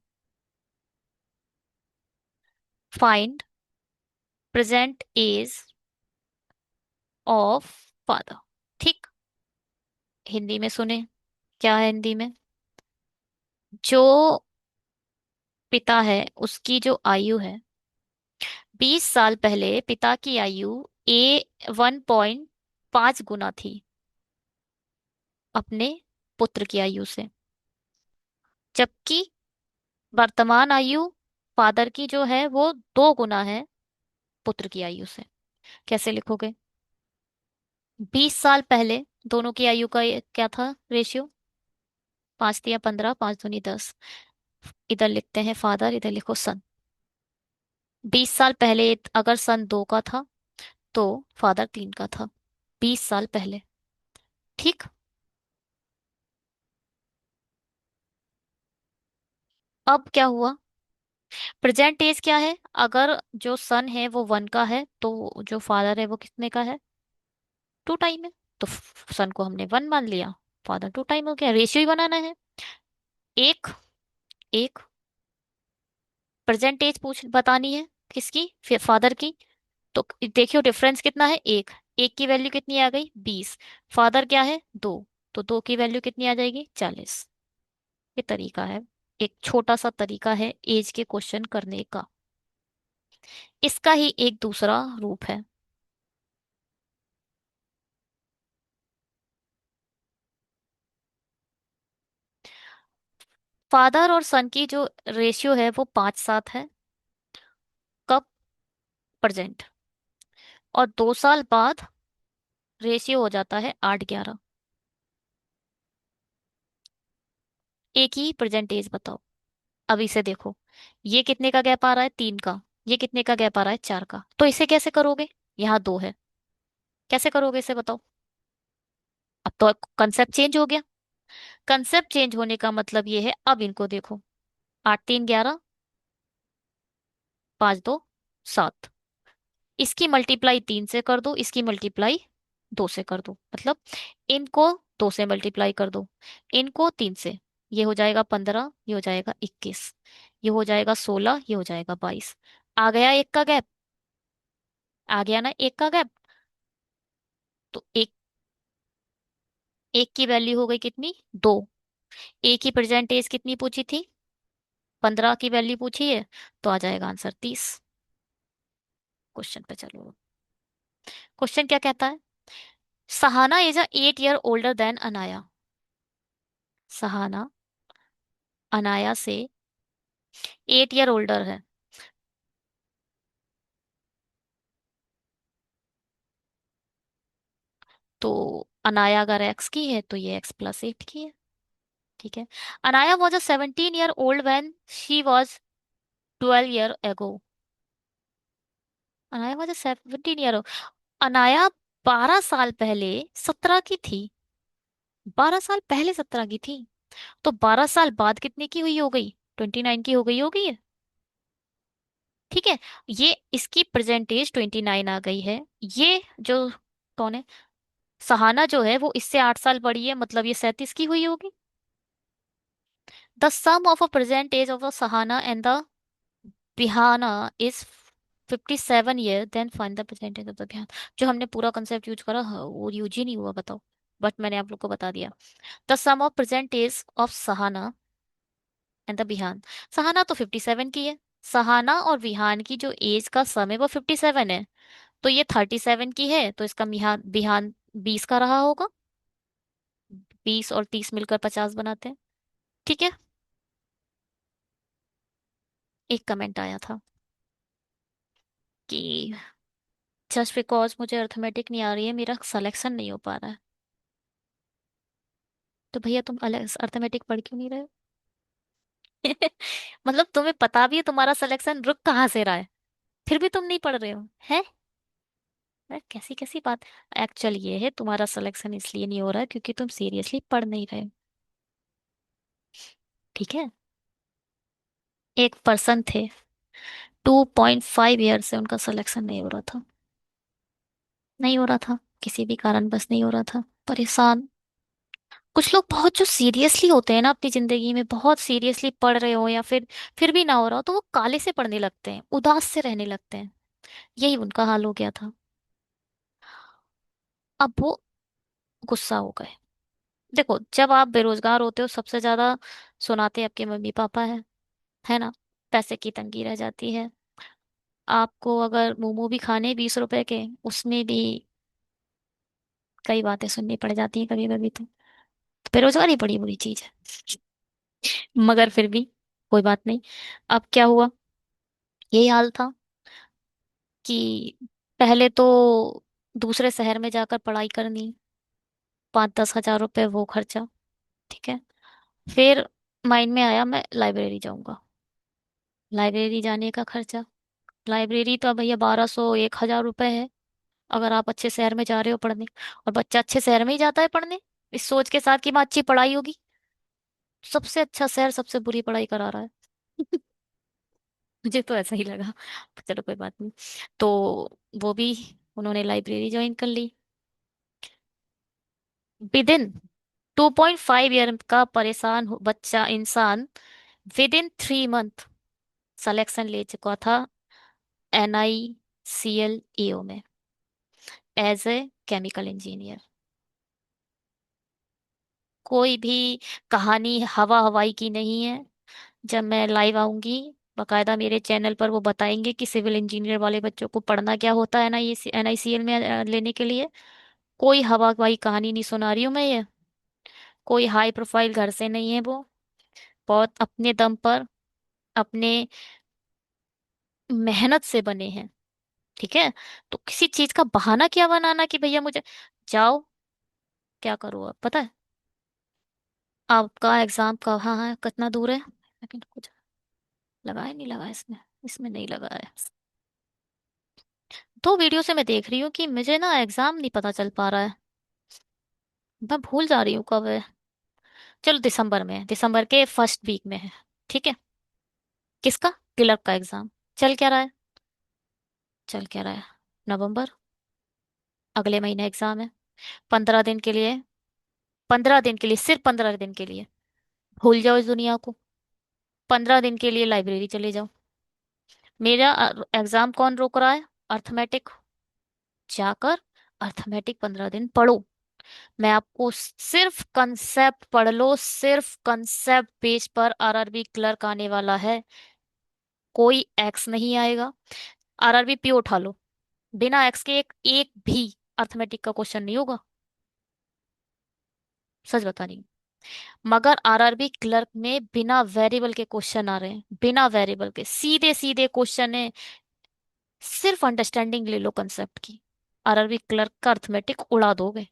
A: find present age of father। ठीक, हिंदी में सुने, क्या है हिंदी में? जो पिता है उसकी जो आयु है, 20 साल पहले पिता की आयु 1.5 गुना थी अपने पुत्र की आयु से। जबकि वर्तमान आयु फादर की जो है वो 2 गुना है पुत्र की आयु से। कैसे लिखोगे? 20 साल पहले दोनों की आयु का क्या था रेशियो? 5 या 15, 5 दूनी 10। इधर लिखते हैं फादर, इधर लिखो सन। 20 साल पहले अगर सन 2 का था तो फादर 3 का था। 20 साल पहले। ठीक। अब क्या हुआ? प्रेजेंट एज क्या है? अगर जो सन है वो 1 का है तो जो फादर है वो कितने का है? 2 टाइम है। तो सन को हमने 1 मान लिया, फादर 2 टाइम हो गया। रेशियो ही बनाना है। एक एक प्रेजेंट एज पूछ बतानी है। किसकी? फिर फादर की। तो देखियो डिफरेंस कितना है? एक। एक की वैल्यू कितनी आ गई? 20। फादर क्या है? 2। तो 2 की वैल्यू कितनी आ जाएगी? 40। ये तरीका है, एक छोटा सा तरीका है एज के क्वेश्चन करने का। इसका ही एक दूसरा रूप है। फादर और सन की जो रेशियो है वो 5:7 है। कब? प्रेजेंट। और 2 साल बाद रेशियो हो जाता है 8:11। एक ही प्रेजेंट एज बताओ। अब इसे देखो, ये कितने का गैप आ रहा है? 3 का। ये कितने का गैप आ रहा है? 4 का। तो इसे कैसे करोगे? यहाँ 2 है। कैसे करोगे इसे बताओ? अब तो कंसेप्ट चेंज हो गया। कंसेप्ट चेंज होने का मतलब ये है, अब इनको देखो। 8 3 11, 5 2 7। इसकी मल्टीप्लाई 3 से कर दो, इसकी मल्टीप्लाई 2 से कर दो। मतलब इनको 2 से मल्टीप्लाई कर दो, इनको 3 से। ये हो जाएगा 15, ये हो जाएगा 21, ये हो जाएगा 16, ये हो जाएगा 22। आ गया एक का गैप। आ गया ना एक का गैप। तो एक, एक की वैल्यू हो गई कितनी? 2। एक की प्रेजेंट एज कितनी पूछी थी? 15 की वैल्यू पूछी है। तो आ जाएगा आंसर 30। क्वेश्चन पे चलो। क्वेश्चन क्या कहता है? Sahana is a 8 year older than Anaya. Sahana Anaya से 8 ईयर ओल्डर है। तो अनाया अगर एक्स की है तो ये x+8 की है। ठीक है। Anaya was a 17 year old when she was 12 year ago. Anaya was a 17 year. Anaya 12 साल पहले 17 की थी। 12 साल पहले 17 की थी। तो 12 साल बाद कितने की हुई हो गई? 29 की हो गई होगी ये। ठीक है। ये इसकी प्रेजेंट एज 29 आ गई है। ये जो कौन है? सहाना जो है वो इससे 8 साल बड़ी है, मतलब ये 37 की हुई होगी। The sum of a present age of a Sahana and the Bihana is 57 year, then find the present age of the Bihan. जो हमने पूरा कंसेप्ट यूज करा वो यूज ही नहीं हुआ, बताओ। बट मैंने आप लोग को बता दिया। The sum of present age of Sahana and the Bihan. Sahana तो 57 की है। सहाना और विहान की जो एज का सम है वो 57 है। तो ये 37 की है, तो इसका बिहान बिहान 20 का रहा होगा। 20 और 30 मिलकर 50 बनाते हैं। ठीक है। एक कमेंट आया था कि जस्ट बिकॉज मुझे अर्थमेटिक नहीं आ रही है मेरा सिलेक्शन नहीं हो पा रहा है। तो भैया तुम अलग अर्थमेटिक पढ़ क्यों नहीं रहे हो? मतलब तुम्हें पता भी है तुम्हारा सिलेक्शन रुक कहाँ से रहा है, फिर भी तुम नहीं पढ़ रहे हो है? कैसी कैसी बात। एक्चुअल ये है तुम्हारा सिलेक्शन इसलिए नहीं हो रहा है क्योंकि तुम सीरियसली पढ़ नहीं रहे हो। ठीक है। एक पर्सन थे, 2.5 ईयर से उनका सिलेक्शन नहीं हो रहा था। नहीं हो रहा था, किसी भी कारण बस नहीं हो रहा था। परेशान। कुछ लोग बहुत जो सीरियसली होते हैं ना अपनी जिंदगी में, बहुत सीरियसली पढ़ रहे हो या फिर भी ना हो रहा हो तो वो काले से पढ़ने लगते हैं, उदास से रहने लगते हैं। यही उनका हाल हो गया था। अब वो गुस्सा हो गए। देखो जब आप बेरोजगार होते हो सबसे ज्यादा सुनाते आपके मम्मी पापा है ना? पैसे की तंगी रह जाती है। आपको अगर मोमो भी खाने 20 रुपए के, उसमें भी कई बातें सुननी पड़ जाती है कभी कभी। तो बेरोजगारी बड़ी बुरी चीज है। मगर फिर भी कोई बात नहीं। अब क्या हुआ, यही हाल था कि पहले तो दूसरे शहर में जाकर पढ़ाई करनी, 5-10 हजार रुपए वो खर्चा। ठीक है। फिर माइंड में आया मैं लाइब्रेरी जाऊंगा। लाइब्रेरी जाने का खर्चा, लाइब्रेरी तो भैया 1200-1000 रुपए है, अगर आप अच्छे शहर में जा रहे हो पढ़ने। और बच्चा अच्छे शहर में ही जाता है पढ़ने, इस सोच के साथ कि वहाँ अच्छी पढ़ाई होगी। सबसे अच्छा शहर सबसे बुरी पढ़ाई करा रहा है। मुझे तो ऐसा ही लगा। चलो कोई बात नहीं। तो वो भी, उन्होंने लाइब्रेरी ज्वाइन कर ली। विद इन 2.5 ईयर का परेशान बच्चा इंसान विद इन 3 मंथ सिलेक्शन ले चुका था NICL में, एज ए केमिकल इंजीनियर। कोई भी कहानी हवा हवाई की नहीं है। जब मैं लाइव आऊंगी, बकायदा मेरे चैनल पर वो बताएंगे कि सिविल इंजीनियर वाले बच्चों को पढ़ना क्या होता है NICL में लेने के लिए। कोई हवा हवाई कहानी नहीं सुना रही हूँ मैं ये। कोई हाई प्रोफाइल घर से नहीं है वो। बहुत अपने दम पर, अपने मेहनत से बने हैं। ठीक है। तो किसी चीज का बहाना क्या बनाना कि भैया मुझे, जाओ, क्या करो अब पता है। आपका एग्जाम कहाँ है, कितना दूर है, लेकिन कुछ लगा है नहीं लगा है इसमें, इसमें नहीं लगा है। 2 वीडियो से मैं देख रही हूँ कि मुझे ना एग्जाम नहीं पता चल पा रहा है। मैं भूल जा रही हूँ कब है। चलो दिसंबर में है, दिसंबर के फर्स्ट वीक में है। ठीक है। किसका? क्लर्क का एग्जाम। चल क्या रहा है, चल क्या रहा है, नवंबर, अगले महीने एग्जाम है। 15 दिन के लिए, 15 दिन के लिए, सिर्फ 15 दिन के लिए भूल जाओ इस दुनिया को। 15 दिन के लिए लाइब्रेरी चले जाओ। मेरा एग्जाम कौन रोक रहा है? अर्थमेटिक। जाकर अर्थमेटिक 15 दिन पढ़ो। मैं आपको सिर्फ कंसेप्ट पढ़ लो, सिर्फ कंसेप्ट पेज पर RRB क्लर्क आने वाला है। कोई एक्स नहीं आएगा। RRB पी उठा लो, बिना एक्स के एक एक भी अर्थमेटिक का क्वेश्चन नहीं होगा। सच बता रही हूँ। मगर RRB क्लर्क में बिना वेरिएबल के क्वेश्चन आ रहे हैं, बिना वेरिएबल के सीधे सीधे क्वेश्चन है। सिर्फ अंडरस्टैंडिंग ले लो कंसेप्ट की, RRB क्लर्क का अर्थमेटिक उड़ा दोगे।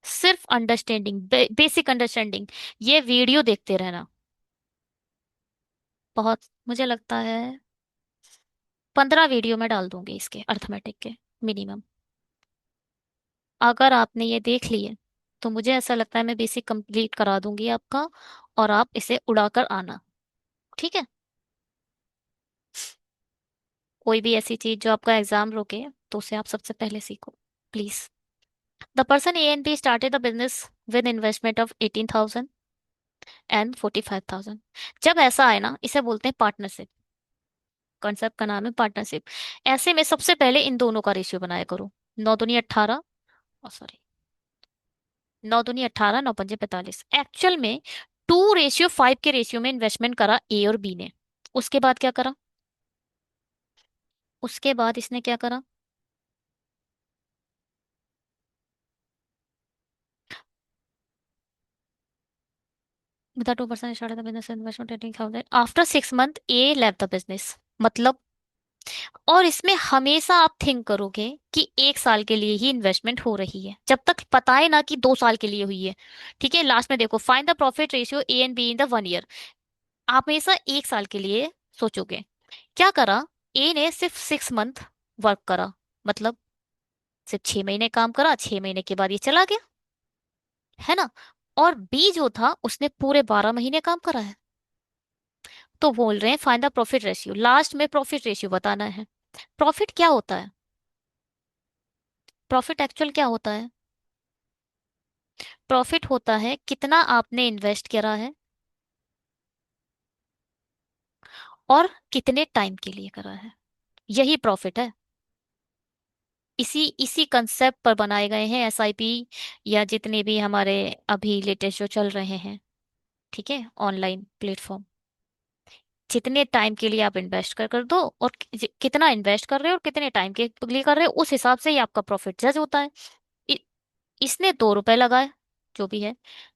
A: सिर्फ अंडरस्टैंडिंग, बेसिक अंडरस्टैंडिंग। ये वीडियो देखते रहना। बहुत, मुझे लगता है 15 वीडियो मैं डाल दूंगी इसके अर्थमेटिक के, मिनिमम। अगर आपने ये देख लिए तो मुझे ऐसा लगता है मैं बेसिक कंप्लीट करा दूंगी आपका, और आप इसे उड़ाकर आना। ठीक है। कोई भी ऐसी चीज जो आपका एग्जाम रोके, तो उसे आप सबसे पहले सीखो, please. The person A and B started the business with investment of 18,000 and 45,000। जब ऐसा आए ना, इसे बोलते हैं पार्टनरशिप। कॉन्सेप्ट का नाम है पार्टनरशिप। ऐसे में सबसे पहले इन दोनों का रेशियो बनाया करो। 9 दूनी 18, सॉरी, 9 दूनी 18, 9 पंजे 45। एक्चुअल में 2:5 के रेशियो में इन्वेस्टमेंट करा ए और बी ने। उसके बाद क्या करा? उसके बाद इसने क्या करा? बता, 2% start the business investment 18,000 after 6 month a leave the business. मतलब, और इसमें हमेशा आप थिंक करोगे कि 1 साल के लिए ही इन्वेस्टमेंट हो रही है, जब तक पता है ना कि 2 साल के लिए हुई है। ठीक है। लास्ट में देखो, find the profit ratio A and B in the 1 year. आप हमेशा 1 साल के लिए सोचोगे। क्या करा? ए ने सिर्फ 6 मंथ वर्क करा, मतलब सिर्फ 6 महीने काम करा, 6 महीने के बाद ये चला गया, है ना। और बी जो था उसने पूरे 12 महीने काम करा है। तो बोल रहे हैं find the profit ratio, last में प्रॉफिट रेशियो बताना है। प्रॉफिट क्या होता है? प्रॉफिट एक्चुअल क्या होता है? प्रॉफिट होता है कितना आपने इन्वेस्ट करा है और कितने टाइम के लिए करा है, यही प्रॉफिट है। इसी इसी कंसेप्ट पर बनाए गए हैं SIP, या जितने भी हमारे अभी लेटेस्ट जो चल रहे हैं। ठीक है। ऑनलाइन प्लेटफॉर्म, जितने टाइम के लिए आप इन्वेस्ट कर दो, और कितना इन्वेस्ट कर रहे हो और कितने टाइम के लिए कर रहे हो, उस हिसाब से ही आपका प्रॉफिट जज होता है। इ, इसने 2 रुपए लगाए, जो भी है,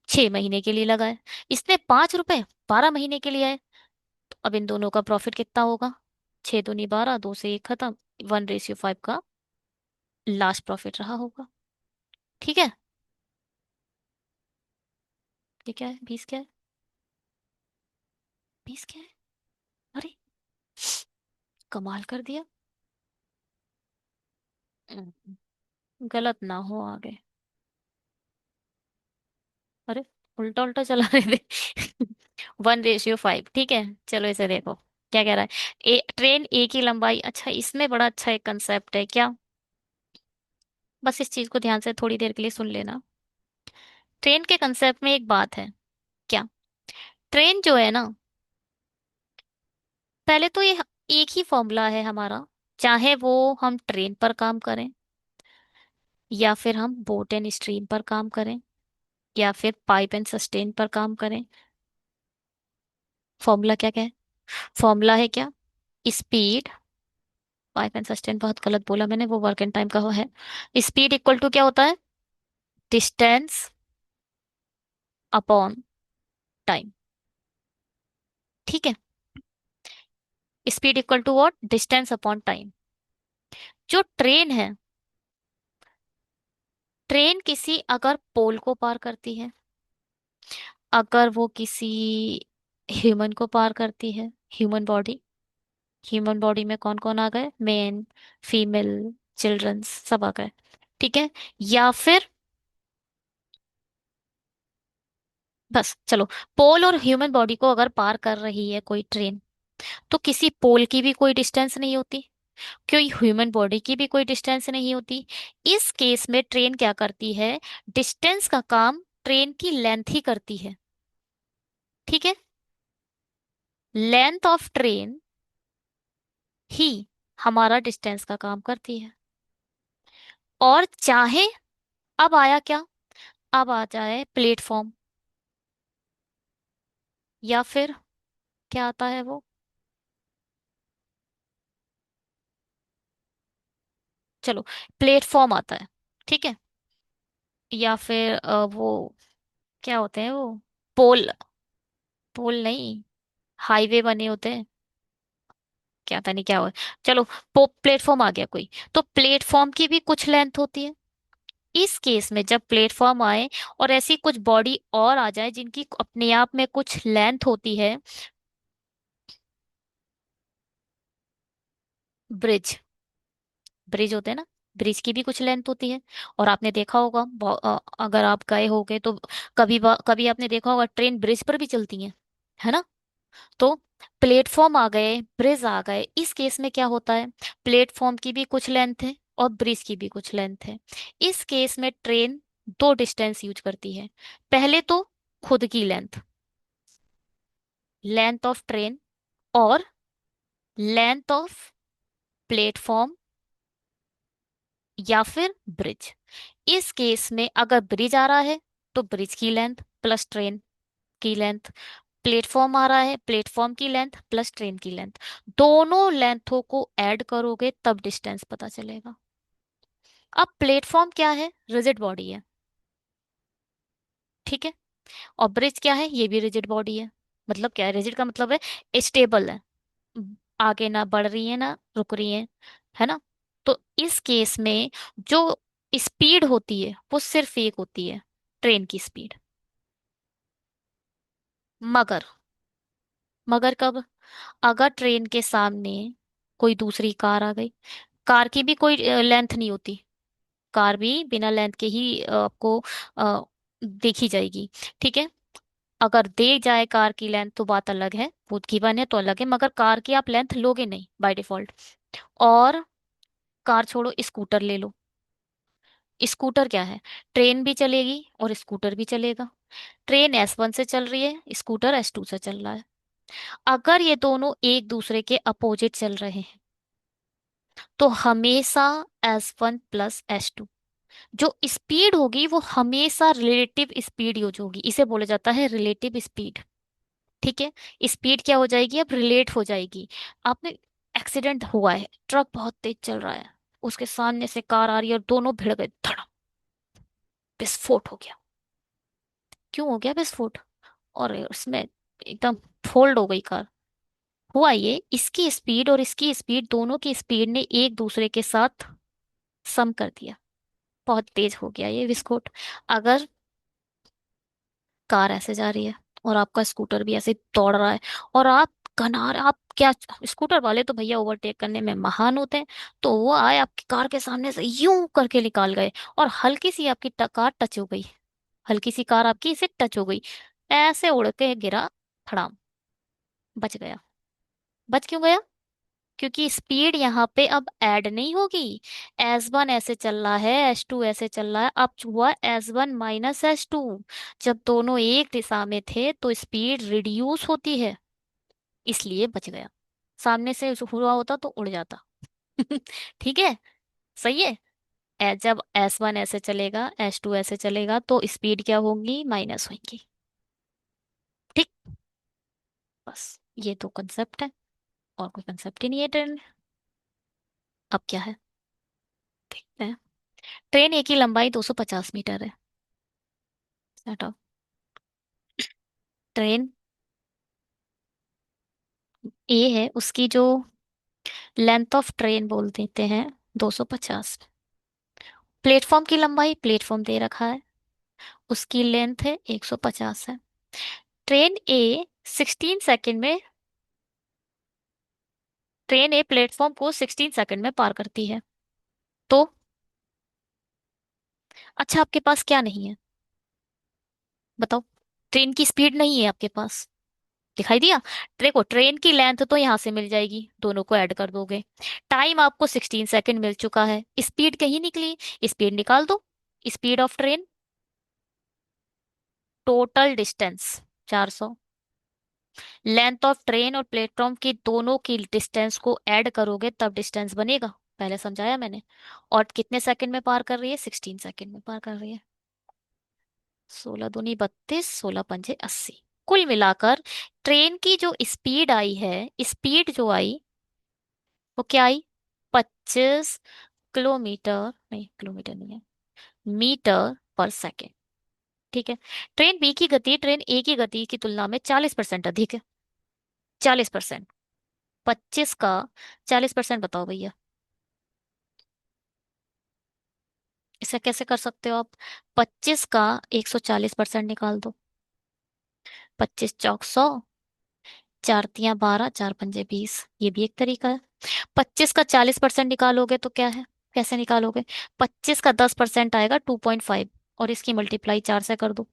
A: 6 महीने के लिए लगा है। इसने 5 रुपए 12 महीने के लिए है। तो अब इन दोनों का प्रॉफिट कितना होगा? 6 दूनी 12, 2 से 1 खत्म। 1:5 का लास्ट प्रॉफिट रहा होगा। ठीक है। ये क्या है? 20 क्या है? 20 क्या है? अरे, कमाल कर दिया। हम्म, गलत ना हो आगे। अरे, उल्टा उल्टा चला रहे थे। 1:5, ठीक है। चलो इसे देखो, क्या कह रहा है। ट्रेन एक ही लंबाई, अच्छा इसमें बड़ा अच्छा एक कंसेप्ट है क्या। बस इस चीज को ध्यान से थोड़ी देर के लिए सुन लेना। ट्रेन के कंसेप्ट में एक बात है क्या। ट्रेन जो है ना, पहले तो ये एक ही फॉर्मूला है हमारा। चाहे वो हम ट्रेन पर काम करें, या फिर हम बोट एंड स्ट्रीम पर काम करें, या फिर पाइप एंड सस्टेन पर काम करें। फॉर्मूला क्या क्या है? फॉर्मूला है क्या? स्पीड। पाइप एंड सस्टेन बहुत गलत बोला मैंने, वो वर्क एंड टाइम का वो है। स्पीड इक्वल टू क्या होता है? Distance upon time. ठीक है। Speed equal to what? Distance upon time. जो ट्रेन है, ट्रेन किसी अगर पोल को पार करती है, अगर वो किसी ह्यूमन को पार करती है, ह्यूमन बॉडी, ह्यूमन बॉडी में कौन कौन आ गए? मेन, फीमेल, चिल्ड्रंस, सब आ गए। ठीक है। या फिर बस चलो, पोल और ह्यूमन बॉडी को अगर पार कर रही है कोई ट्रेन, तो किसी पोल की भी कोई डिस्टेंस नहीं होती, कोई ह्यूमन बॉडी की भी कोई डिस्टेंस नहीं होती। इस केस में ट्रेन क्या करती है? डिस्टेंस का काम ट्रेन की लेंथ ही करती है। ठीक है। लेंथ ऑफ ट्रेन ही हमारा डिस्टेंस का काम करती है। और चाहे, अब आया क्या? अब आ जाए प्लेटफॉर्म, या फिर क्या आता है वो, चलो प्लेटफॉर्म आता है। ठीक है। या फिर वो क्या होते हैं वो, पोल, पोल नहीं, हाईवे बने होते हैं, क्या था नहीं क्या हुआ। चलो, प्लेटफॉर्म आ गया कोई, तो प्लेटफॉर्म की भी कुछ लेंथ होती है। इस केस में जब प्लेटफॉर्म आए और ऐसी कुछ बॉडी और आ जाए जिनकी अपने आप में कुछ लेंथ होती है, ब्रिज, ब्रिज होते हैं ना, ब्रिज की भी कुछ लेंथ होती है। और आपने देखा होगा अगर आप गए होगे तो कभी कभी आपने देखा होगा ट्रेन ब्रिज पर भी चलती है ना। तो प्लेटफॉर्म आ गए, ब्रिज आ गए, इस केस में क्या होता है? प्लेटफॉर्म की भी कुछ लेंथ है और ब्रिज की भी कुछ लेंथ है। इस केस में ट्रेन दो डिस्टेंस यूज करती है। पहले तो खुद की लेंथ, लेंथ ऑफ ट्रेन, और लेंथ ऑफ प्लेटफॉर्म या फिर ब्रिज। इस केस में अगर ब्रिज आ रहा है तो ब्रिज की लेंथ प्लस ट्रेन की लेंथ, प्लेटफॉर्म आ रहा है, प्लेटफॉर्म की लेंथ प्लस ट्रेन की लेंथ, दोनों लेंथों को ऐड करोगे तब डिस्टेंस पता चलेगा। अब प्लेटफॉर्म क्या है? रिजिड बॉडी है। ठीक है। और ब्रिज क्या है? ये भी रिजिड बॉडी है। मतलब क्या है? रिजिड का मतलब है स्टेबल है, आगे ना बढ़ रही है ना रुक रही है ना। तो इस केस में जो स्पीड होती है वो सिर्फ एक होती है, ट्रेन की स्पीड। मगर, मगर कब? अगर ट्रेन के सामने कोई दूसरी कार आ गई, कार की भी कोई लेंथ नहीं होती, कार भी बिना लेंथ के ही आपको अ, देखी जाएगी। ठीक है। अगर दे जाए कार की लेंथ तो बात अलग है, वो गिवन है तो अलग है, मगर कार की आप लेंथ लोगे नहीं बाय डिफॉल्ट। और कार छोड़ो, स्कूटर ले लो। स्कूटर क्या है? ट्रेन भी चलेगी और स्कूटर भी चलेगा। ट्रेन S1 से चल रही है, स्कूटर S2 से चल रहा है। अगर ये दोनों एक दूसरे के अपोजिट चल रहे हैं तो हमेशा S1 प्लस S2, जो स्पीड होगी वो हमेशा रिलेटिव स्पीड यूज होगी, इसे बोला जाता है रिलेटिव स्पीड। ठीक है। स्पीड क्या हो जाएगी? अब रिलेट हो जाएगी। आपने, एक्सीडेंट हुआ है, ट्रक बहुत तेज चल रहा है, उसके सामने से कार आ रही है और दोनों भिड़ गए, धड़म, विस्फोट हो गया। क्यों हो गया विस्फोट? और उसमें एकदम फोल्ड हो गई कार। हुआ ये, इसकी स्पीड और इसकी स्पीड, दोनों की स्पीड ने एक दूसरे के साथ सम कर दिया। बहुत तेज हो गया ये विस्फोट। अगर कार ऐसे जा रही है और आपका स्कूटर भी ऐसे दौड़ रहा है, और आप कनार आप क्या, स्कूटर वाले तो भैया ओवरटेक करने में महान होते हैं, तो वो आए आपकी कार के सामने से यूं करके निकाल गए, और हल्की सी आपकी कार टच हो गई, हल्की सी कार आपकी इसे टच हो गई, ऐसे उड़ के गिरा, फड़ाम, बच गया। बच क्यों गया? क्योंकि स्पीड यहाँ पे अब ऐड नहीं होगी। S1 ऐसे चल रहा है, S2 ऐसे चल रहा है, अब हुआ S1 - S2। जब दोनों एक दिशा में थे तो स्पीड रिड्यूस होती है, इसलिए बच गया। सामने से हुआ होता तो उड़ जाता। ठीक है, सही है। जब S1 ऐसे चलेगा, S2 ऐसे चलेगा, तो स्पीड क्या होगी? माइनस होगी। ठीक। बस ये तो कंसेप्ट है, और कोई कंसेप्ट ही नहीं है ट्रेन में। अब क्या है, देखते हैं। ट्रेन ए की लंबाई 250 मीटर है। हटाओ। ट्रेन ए है, उसकी जो लेंथ ऑफ ट्रेन बोल देते हैं 250। प्लेटफॉर्म की लंबाई, प्लेटफॉर्म दे रखा है, उसकी लेंथ है 150 है। ट्रेन ए 16 सेकेंड में, ट्रेन ए प्लेटफॉर्म को 16 सेकेंड में पार करती है। तो अच्छा, आपके पास क्या नहीं है, बताओ? ट्रेन की स्पीड नहीं है आपके पास, दिखाई दिया? देखो, ट्रेन की लेंथ तो यहां से मिल जाएगी, दोनों को ऐड कर दोगे। टाइम आपको 16 सेकेंड मिल चुका है, स्पीड कहीं निकली, स्पीड निकाल दो। Speed of train, total distance 400, length of train और प्लेटफॉर्म की दोनों की डिस्टेंस को ऐड करोगे तब डिस्टेंस बनेगा, पहले समझाया मैंने। और कितने सेकंड में पार कर रही है? 16 सेकंड में पार कर रही है। 16 दूनी 32, 16 पंजे 80। कुल मिलाकर ट्रेन की जो स्पीड आई है, स्पीड जो आई, वो क्या आई? 25 किलोमीटर, नहीं किलोमीटर नहीं है, मीटर पर सेकेंड। ठीक है। ट्रेन बी की गति ट्रेन ए की गति की तुलना में 40% अधिक है। 40%। 25 का 40% बताओ भैया। इसे कैसे कर सकते हो आप? 25 का 140% निकाल दो। 25 चौक 100, चार तियां 12, 4 पंजे 20, ये भी एक तरीका है। 25 का 40% निकालोगे तो क्या है, कैसे निकालोगे? 25 का 10% आएगा 2.5, और इसकी मल्टीप्लाई 4 से कर दो,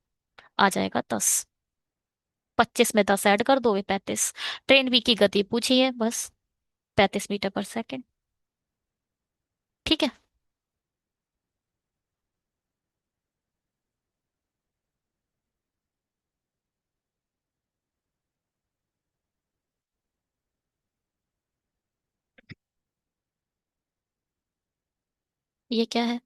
A: आ जाएगा 10। 25 में 10 ऐड कर दो, 35। ट्रेन बी की गति पूछी है, बस 35 मीटर पर सेकेंड। ठीक है। ये क्या है?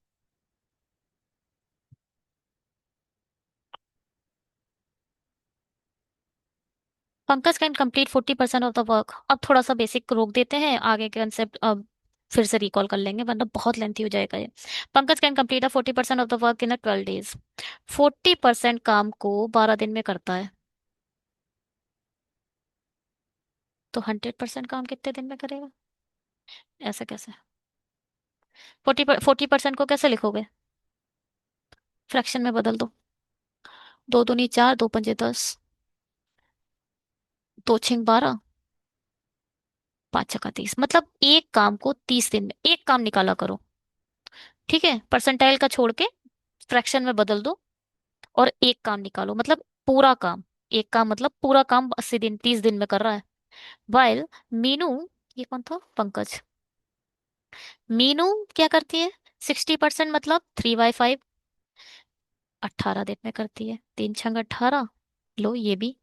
A: Pankaj can complete 40% of the work. अब थोड़ा सा बेसिक रोक देते हैं, आगे के कंसेप्ट अब फिर से रिकॉल कर लेंगे, वरना बहुत लेंथी हो जाएगा ये। Pankaj can complete 40% of the work in 12 days. 40% काम को 12 दिन में करता है, तो 100% काम कितने दिन में करेगा? ऐसा कैसे? 40% को कैसे लिखोगे? फ्रैक्शन में बदल दो। 2 दूनी 4, 2 पंजे 10, 2 छिंग 12, 5 छक्का 30, मतलब एक काम को 30 दिन में एक काम निकाला करो। ठीक है, परसेंटाइल का छोड़ के फ्रैक्शन में बदल दो, और एक काम निकालो, मतलब पूरा काम। एक काम मतलब पूरा काम 80 दिन 30 दिन में कर रहा है। वाइल मीनू, ये कौन था? पंकज। मीनू क्या करती है? 60% मतलब 3/5, 18 दिन में करती है। 3 छंग 18, लो ये भी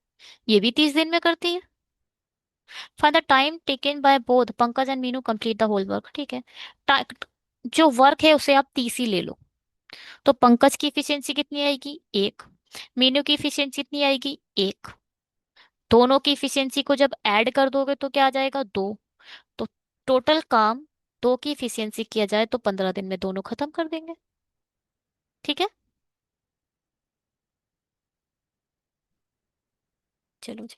A: 30 दिन में करती है। Find the time taken by both Pankaj and Meenu complete the whole work. ठीक है। टा- जो वर्क है उसे आप 30 ही ले लो, तो पंकज की इफिशियंसी कितनी आएगी? 1। मीनू की इफिशियंसी कितनी आएगी? 1। दोनों की इफिशियंसी को जब ऐड कर दोगे तो क्या आ जाएगा? 2। तो टोटल काम दो की इफिशियंसी किया जाए तो 15 दिन में दोनों खत्म कर देंगे। ठीक है। चलो जी।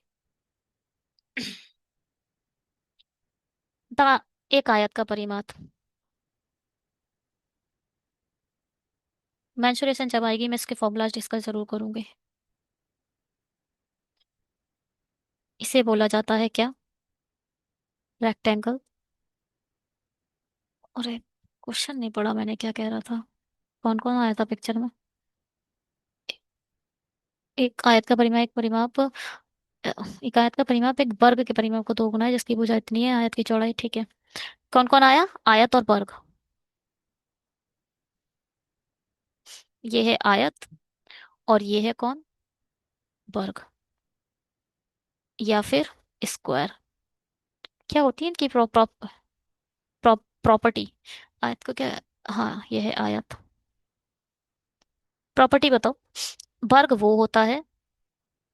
A: दा एक आयत का परिमाप। मेंसुरेशन जब आएगी मैं इसके फॉर्मूलाज डिस्कस जरूर करूंगी। इसे बोला जाता है क्या? रेक्टेंगल। अरे, क्वेश्चन नहीं पढ़ा मैंने, क्या कह रहा था? कौन कौन आया था पिक्चर में? एक आयत का परिमाप, एक आयत का परिमाप एक वर्ग के परिमाप को दोगुना है जिसकी भुजा इतनी है आयत की चौड़ाई, ठीक है। कौन कौन आया? आयत और वर्ग। ये है आयत और ये है कौन? वर्ग। या फिर स्क्वायर। क्या होती है इनकी प्रॉपर्टी? आयत को क्या? हाँ, ये है आयत। प्रॉपर्टी बताओ। वर्ग वो होता है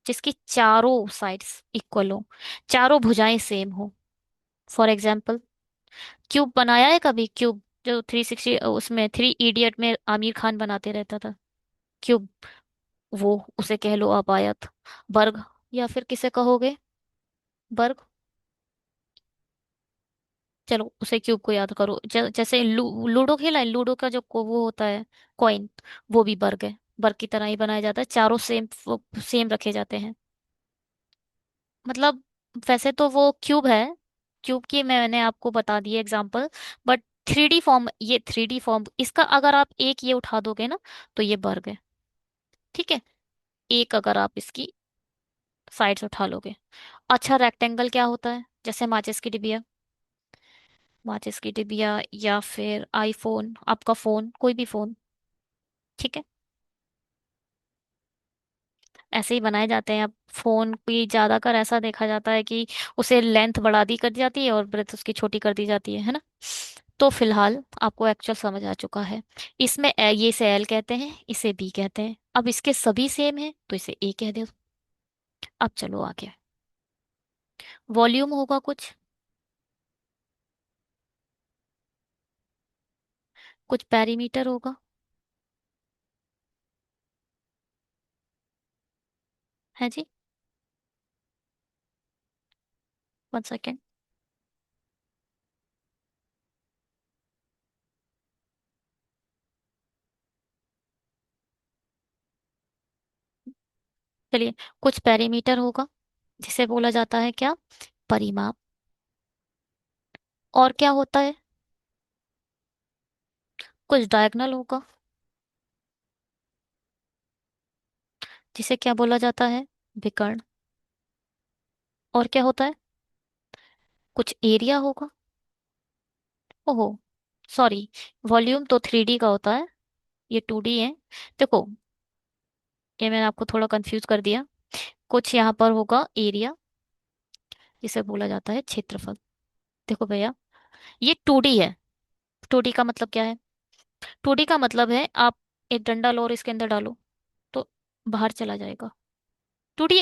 A: जिसकी चारों साइड्स इक्वल हो, चारों भुजाएं सेम हो। फॉर एग्जाम्पल, क्यूब बनाया है कभी? क्यूब जो 360, उसमें 3 इडियट में आमिर खान बनाते रहता था, क्यूब। वो उसे कह लो आप आयत। वर्ग, या फिर किसे कहोगे? वर्ग। चलो उसे क्यूब को याद करो। जैसे लूडो खेला है, लूडो का जो वो होता है कॉइन, वो भी वर्ग है। वर्ग की तरह ही बनाया जाता है, चारों सेम सेम रखे जाते हैं। मतलब वैसे तो वो क्यूब है, क्यूब की मैंने आपको बता दी एग्जांपल। बट 3D फॉर्म, ये 3D फॉर्म इसका अगर आप एक ये उठा दोगे ना, तो ये वर्ग है। ठीक है, एक अगर आप इसकी साइड्स उठा लोगे। अच्छा, रेक्टेंगल क्या होता है? जैसे माचिस की डिबिया, माचिस की डिबिया या फिर आईफोन, आपका फोन, कोई भी फोन। ठीक है, ऐसे ही बनाए जाते हैं। अब फोन भी ज्यादातर ऐसा देखा जाता है कि उसे लेंथ बढ़ा दी कर जाती है और ब्रेथ उसकी छोटी कर दी जाती है ना? तो फिलहाल आपको एक्चुअल समझ आ चुका है। इसमें ये इसे एल कहते हैं, इसे बी कहते हैं। अब इसके सभी सेम है तो इसे ए कह दो। अब चलो आगे। वॉल्यूम होगा कुछ, कुछ पेरीमीटर होगा। है जी? 1 सेकेंड। चलिए, कुछ पेरीमीटर होगा जिसे बोला जाता है क्या? परिमाप। और क्या होता है? कुछ डायगोनल होगा जिसे क्या बोला जाता है? विकर्ण। और क्या होता है? कुछ एरिया होगा। ओहो, सॉरी, वॉल्यूम तो 3D का होता है, ये 2D है। देखो, ये मैंने आपको थोड़ा कंफ्यूज कर दिया। कुछ यहाँ पर होगा एरिया जिसे बोला जाता है क्षेत्रफल। देखो भैया, ये 2D है। 2D का मतलब क्या है? 2D का मतलब है आप एक डंडा लो और इसके अंदर डालो तो बाहर चला जाएगा। 2D,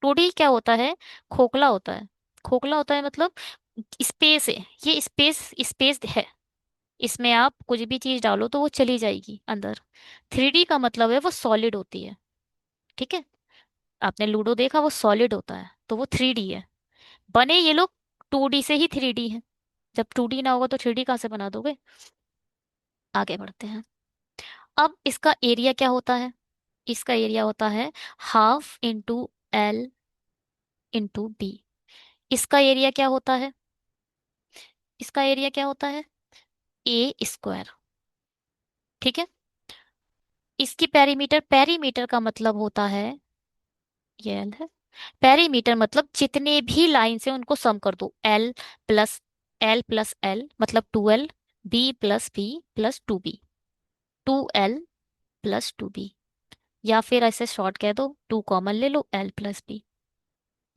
A: 2D क्या होता है? खोखला होता है। खोखला होता है मतलब स्पेस है, ये स्पेस स्पेस है। इसमें आप कुछ भी चीज डालो तो वो चली जाएगी अंदर। 3D का मतलब है वो सॉलिड होती है। ठीक है, आपने लूडो देखा, वो सॉलिड होता है तो वो 3D है। बने ये लोग 2D से ही 3D है। जब 2D ना होगा तो 3D कहाँ से बना दोगे? आगे बढ़ते हैं। अब इसका एरिया क्या होता है? इसका एरिया होता है half into L into B. इसका एरिया क्या होता है? इसका एरिया क्या होता है? A square. ठीक है, इसकी पेरीमीटर, पेरीमीटर का मतलब होता है, ये एल है। पेरीमीटर मतलब जितने भी लाइन से उनको सम कर दो। एल प्लस एल मतलब 2L, B+B+2B, 2L+2B। या फिर ऐसे शॉर्ट कह दो, 2 कॉमन ले लो, L+B।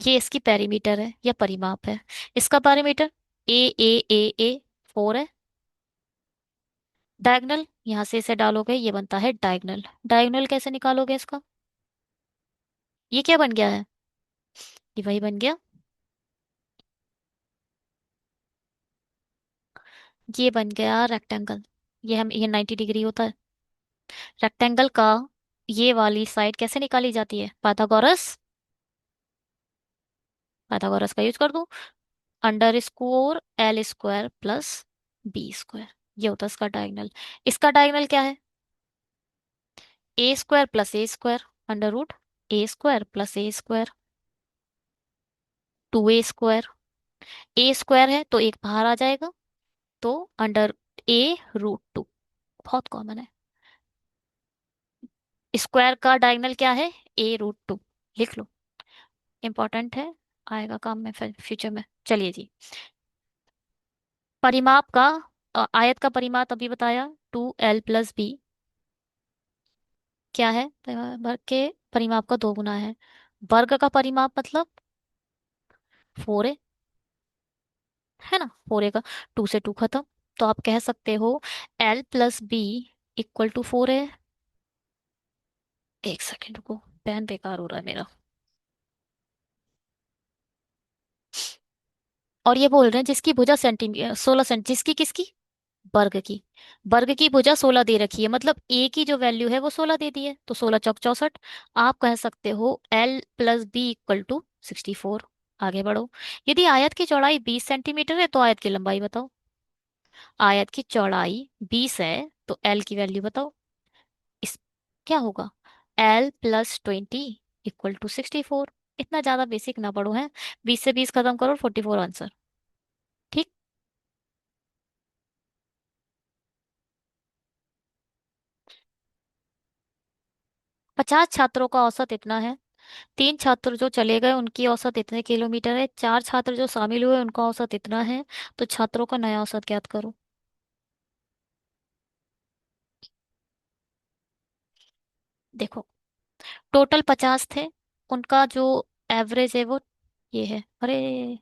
A: ये इसकी पेरीमीटर है या परिमाप है। इसका पेरीमीटर ए 4 है। डायगोनल, यहां से इसे डालोगे ये बनता है डायगोनल। डायगोनल कैसे निकालोगे इसका? ये क्या बन गया है? ये वही बन गया, ये बन गया रेक्टेंगल। ये 90 डिग्री होता है। रेक्टेंगल का ये वाली साइड कैसे निकाली जाती है? पाइथागोरस पाइथागोरस का यूज कर दूं। Under score L square plus B square, ये होता है इसका डायगोनल। इसका डायगोनल क्या है? A square plus A square, under root A square plus A square, 2a square. A square है तो एक बाहर आ जाएगा, तो अंडर a√2, बहुत कॉमन है। स्क्वायर का डायगोनल क्या है? a√2, लिख लो, इंपॉर्टेंट है, आएगा काम में फ्यूचर में। चलिए जी, परिमाप का आयत का परिमाप अभी बताया, 2l+b क्या है? वर्ग के परिमाप का 2 गुना है। वर्ग का परिमाप मतलब 4a, है ना? 4a का 2 से 2 खत्म, तो आप कह सकते हो l+b = 4a। एक सेकेंड रुको, पेन बेकार हो रहा है मेरा। और ये बोल रहे हैं जिसकी भुजा सेंटीमीटर 16 सेंटी, जिसकी किसकी? वर्ग की। वर्ग की भुजा 16 दे रखी है, मतलब ए की जो वैल्यू है वो 16 दे दी है, तो 16×4 = 64। आप कह सकते हो l+b = 64। आगे बढ़ो। यदि आयत की चौड़ाई 20 सेंटीमीटर है तो आयत की लंबाई बताओ। आयत की चौड़ाई 20 है तो एल की वैल्यू बताओ। इस क्या होगा? l+20 = 64। इतना ज्यादा बेसिक ना पढ़ो है। 20 से 20 खत्म करो, 44 आंसर। ठीक। 50 छात्रों का औसत इतना है। 3 छात्र जो चले गए उनकी औसत इतने किलोमीटर है। 4 छात्र जो शामिल हुए उनका औसत इतना है। तो छात्रों का नया औसत ज्ञात करो। देखो, टोटल 50 थे, उनका जो एवरेज है वो ये है। अरे,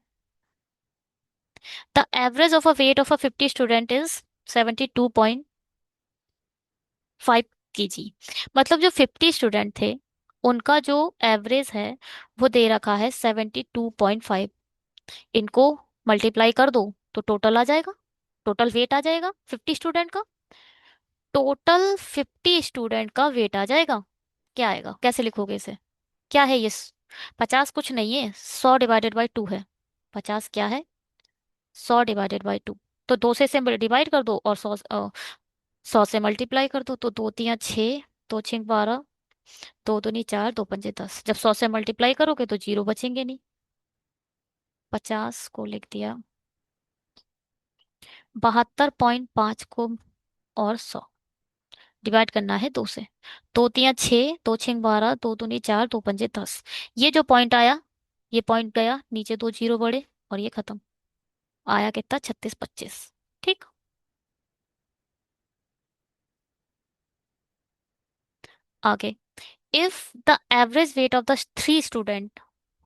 A: the average of a weight of a 50 student is 72.5 kg। मतलब जो 50 स्टूडेंट थे उनका जो एवरेज है वो दे रखा है 72.5। इनको मल्टीप्लाई कर दो तो टोटल आ जाएगा, टोटल वेट आ जाएगा 50 स्टूडेंट का। टोटल 50 स्टूडेंट का वेट आ जाएगा। क्या आएगा, कैसे लिखोगे इसे? क्या है ये? 50 कुछ नहीं है, 100/2 है। 50 क्या है? 100/2। तो 2 से डिवाइड कर दो और 100 से मल्टीप्लाई कर दो, तो 2×3 = 6, 2×6 = 12, 2×2 = 4, 2×5 = 10। जब 100 से मल्टीप्लाई करोगे तो जीरो बचेंगे नहीं। 50 को लिख दिया, 72.5 को और 100 डिवाइड करना है 2 से। 2×3 = 6, 2×6 = 12, 2×2 = 4, 2×5 = 10। ये जो पॉइंट आया, ये पॉइंट गया नीचे, 2 जीरो बढ़े और ये खत्म। आया कितना? 36, 25। ठीक। आगे, if the average weight of the 3 student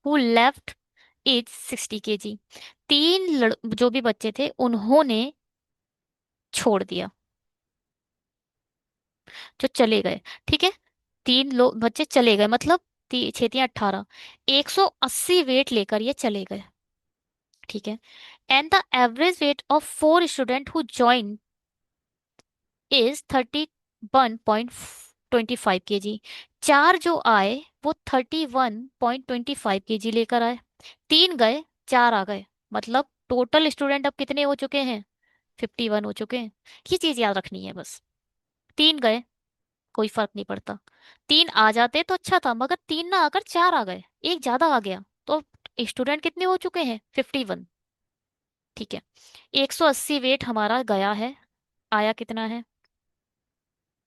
A: who left is 60 kg। जो भी बच्चे थे उन्होंने छोड़ दिया, जो चले गए। ठीक है, 3 लोग बच्चे चले गए, मतलब 6×3 = 18, 180 वेट लेकर ये चले गए। ठीक है, and the average weight of 4 student who is 31.25 kg। 4 जो आए वो 31.25 kg लेकर आए। 3 गए, 4 आ गए, मतलब टोटल स्टूडेंट अब कितने हो चुके हैं? 51 हो चुके हैं। ये चीज याद रखनी है बस। 3 गए, कोई फर्क नहीं पड़ता। 3 आ जाते तो अच्छा था, मगर 3 ना आकर 4 आ गए, एक ज्यादा आ गया, तो स्टूडेंट कितने हो चुके हैं? 51। ठीक है, 180 वेट हमारा गया है, आया कितना है?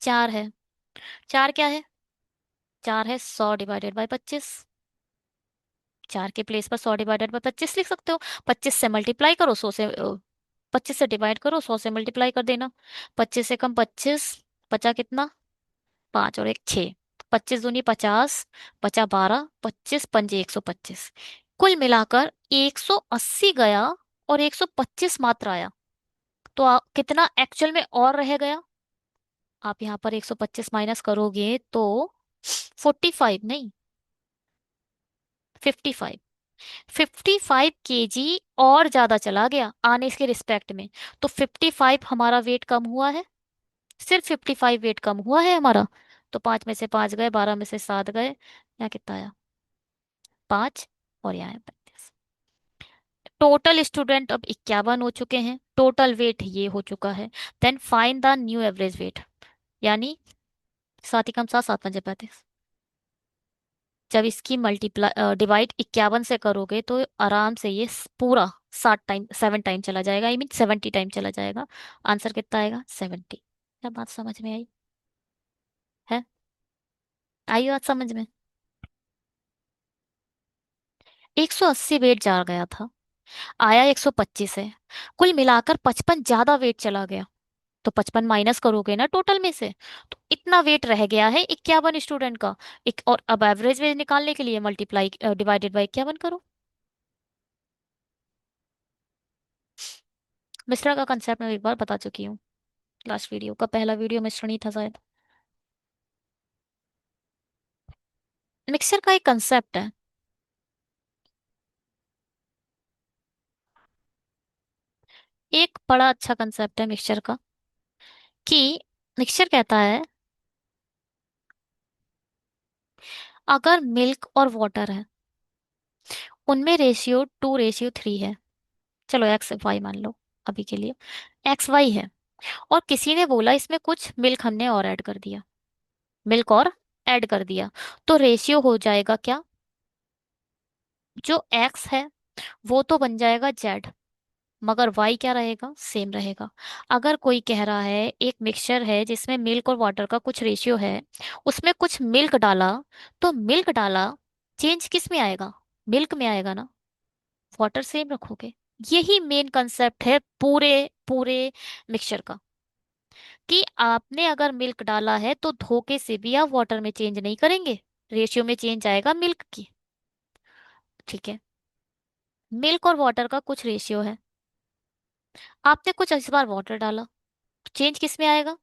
A: 4 है। 4 क्या है? 4 है 100/25। 4 के प्लेस पर 100/25 लिख सकते हो। 25 से मल्टीप्लाई करो, 25 से डिवाइड करो, 100 से मल्टीप्लाई कर देना। 25 से कम 25, बचा कितना? 5 और 1 6, 25×2 = 50, बचा 12, 25×5 = 125। कुल मिलाकर 180 गया और 125 मात्र आया। तो कितना एक्चुअल में और रह गया? आप यहाँ पर 125 माइनस करोगे तो 45 नहीं, 55। 55 kg और ज्यादा चला गया आने के रिस्पेक्ट में। तो 55 हमारा वेट कम हुआ है, सिर्फ 55 वेट कम हुआ है हमारा। तो 5 में से 5 गए, 12 में से 7 गए, यहाँ कितना आया? 5, और यहाँ है 35। टोटल स्टूडेंट अब 51 हो चुके हैं, टोटल वेट ये हो चुका है। Then find the new average weight, यानी सात ही कम सात, सात पंजे 35। जब इसकी मल्टीप्लाई डिवाइड 51 से करोगे तो आराम से ये पूरा 60 टाइम, 7 टाइम चला जाएगा, आई मीन 70 टाइम चला जाएगा। आंसर कितना आएगा? 70। क्या बात समझ में आई? है? आई बात समझ में? 180 वेट जा गया था, आया 125 है। कुल मिलाकर 55 ज्यादा वेट चला गया, तो 55 माइनस करोगे ना टोटल में से, तो इतना वेट रह गया है 51 स्टूडेंट का। एक और अब एवरेज वेट निकालने के लिए मल्टीप्लाई डिवाइडेड बाई 51 करो। मिश्रा का कंसेप्ट मैं एक बार बता चुकी हूँ, लास्ट वीडियो का पहला वीडियो मिश्रण ही था शायद। मिक्सर का एक कंसेप्ट है, एक बड़ा अच्छा कंसेप्ट है मिक्सचर का, कि मिक्सचर कहता है अगर मिल्क और वाटर है, उनमें रेशियो 2:3 है। चलो एक्स वाई मान लो अभी के लिए, एक्स वाई है। और किसी ने बोला इसमें कुछ मिल्क हमने और ऐड कर दिया, मिल्क और ऐड कर दिया, तो रेशियो हो जाएगा क्या? जो एक्स है वो तो बन जाएगा जेड, मगर वाई क्या रहेगा? सेम रहेगा। अगर कोई कह रहा है एक मिक्सचर है जिसमें मिल्क और वाटर का कुछ रेशियो है, उसमें कुछ मिल्क डाला, तो मिल्क डाला, चेंज किस में आएगा? मिल्क में आएगा ना, वाटर सेम रखोगे। यही मेन कंसेप्ट है पूरे पूरे मिक्सचर का, कि आपने अगर मिल्क डाला है तो धोखे से भी आप वाटर में चेंज नहीं करेंगे, रेशियो में चेंज आएगा मिल्क की। ठीक है, मिल्क और वाटर का कुछ रेशियो है, आपने कुछ इस बार वाटर डाला, चेंज किस में आएगा?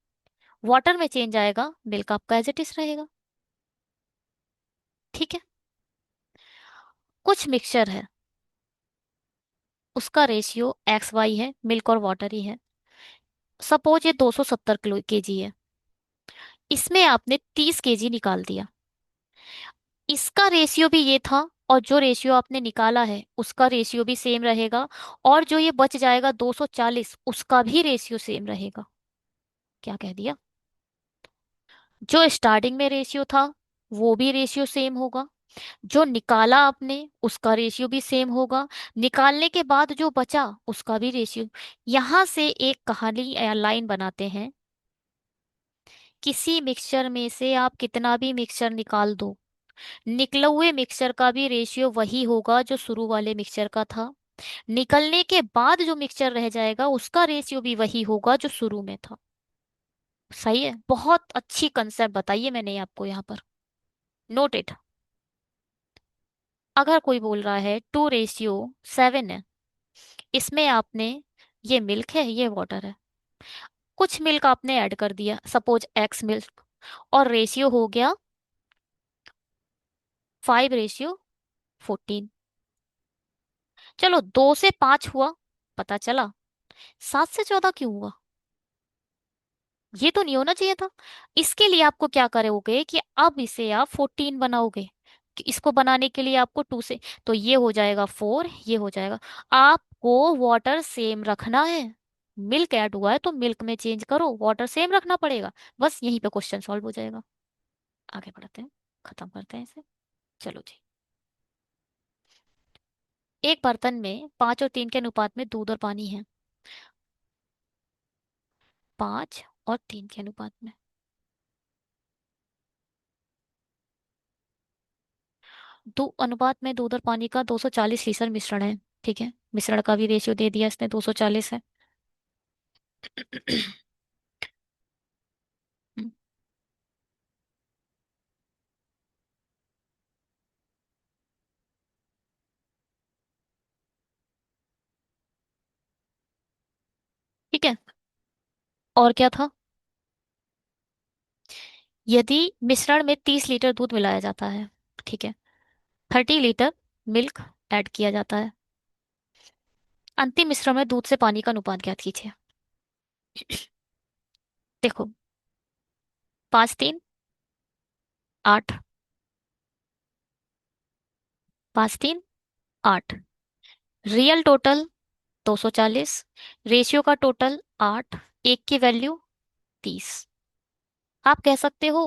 A: वाटर में चेंज आएगा, मिल्क आपका एज इट इज रहेगा। ठीक है, कुछ मिक्सचर है, उसका रेशियो एक्स वाई है, मिल्क और वाटर ही है। सपोज ये 270 किलो केजी है, इसमें आपने 30 केजी निकाल दिया, इसका रेशियो भी ये था, और जो रेशियो आपने निकाला है उसका रेशियो भी सेम रहेगा, और जो ये बच जाएगा 240, उसका भी रेशियो सेम रहेगा। क्या कह दिया? जो स्टार्टिंग में रेशियो था वो भी रेशियो सेम होगा, जो निकाला आपने उसका रेशियो भी सेम होगा, निकालने के बाद जो बचा उसका भी रेशियो। यहां से एक कहानी या लाइन बनाते हैं, किसी मिक्सचर में से आप कितना भी मिक्सचर निकाल दो, निकले हुए मिक्सचर का भी रेशियो वही होगा जो शुरू वाले मिक्सचर का था, निकलने के बाद जो मिक्सचर रह जाएगा उसका रेशियो भी वही होगा जो शुरू में था। सही है, बहुत अच्छी कंसेप्ट बताइए मैंने आपको यहाँ पर, नोट इट। अगर कोई बोल रहा है 2:7 है, इसमें आपने, ये मिल्क है ये वाटर है, कुछ मिल्क आपने ऐड कर दिया, सपोज एक्स मिल्क, और रेशियो हो गया 5:14। चलो 2 से 5 हुआ, पता चला 7 से 14 क्यों हुआ? ये तो नहीं होना चाहिए था। इसके लिए आपको क्या करोगे कि अब इसे आप 14 बनाओगे, कि इसको बनाने के लिए आपको 2 से, तो ये हो जाएगा 4, ये हो जाएगा। आपको वाटर सेम रखना है, मिल्क ऐड हुआ है तो मिल्क में चेंज करो, वाटर सेम रखना पड़ेगा, बस यहीं पे क्वेश्चन सॉल्व हो जाएगा। आगे बढ़ते हैं, खत्म करते हैं इसे। चलो जी, एक बर्तन में 5 और 3 के अनुपात में दूध और पानी है, 5 और 3 के अनुपात में। दो अनुपात में दूध और पानी का 240 लीटर मिश्रण है। ठीक है, मिश्रण का भी रेशियो दे दिया इसने, 240 है। हम्म, ठीक है, और क्या था? यदि मिश्रण में 30 लीटर दूध मिलाया जाता है, ठीक है, 30 लीटर मिल्क ऐड किया जाता है, अंतिम मिश्रण में दूध से पानी का अनुपात ज्ञात कीजिए। देखो, 5 3 8, 5 3 8, रियल टोटल 240, रेशियो का टोटल 8, एक की वैल्यू 30। आप कह सकते हो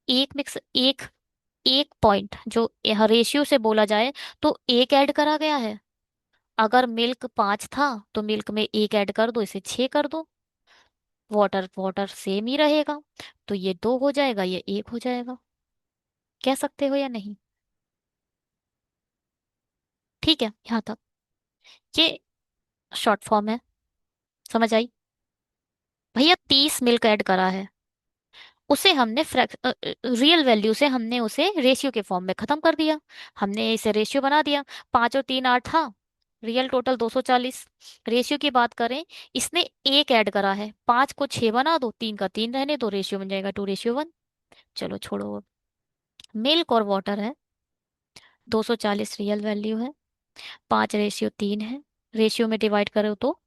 A: एक मिक्स एक एक पॉइंट जो यहाँ रेशियो से बोला जाए तो एक ऐड करा गया है। अगर मिल्क 5 था तो मिल्क में एक ऐड कर दो, इसे 6 कर दो। वाटर वाटर सेम ही रहेगा, तो ये 2 हो जाएगा, ये 1 हो जाएगा। कह सकते हो या नहीं? ठीक है यहाँ तक। ये शॉर्ट फॉर्म है, समझ आई? भैया 30 मिल्क ऐड करा है, उसे हमने रियल वैल्यू से हमने उसे रेशियो के फॉर्म में खत्म कर दिया। हमने इसे रेशियो बना दिया। 5 और 3 8 था। Real total 240। रेशियो की बात करें, इसने एक ऐड करा है, 5 को 6 बना दो, 3 का 3 रहने दो, रेशियो बन जाएगा 2:1। चलो छोड़ो अब। मिल्क और वाटर है, 240 रियल वैल्यू है, 5:3 है। रेशियो में डिवाइड करो तो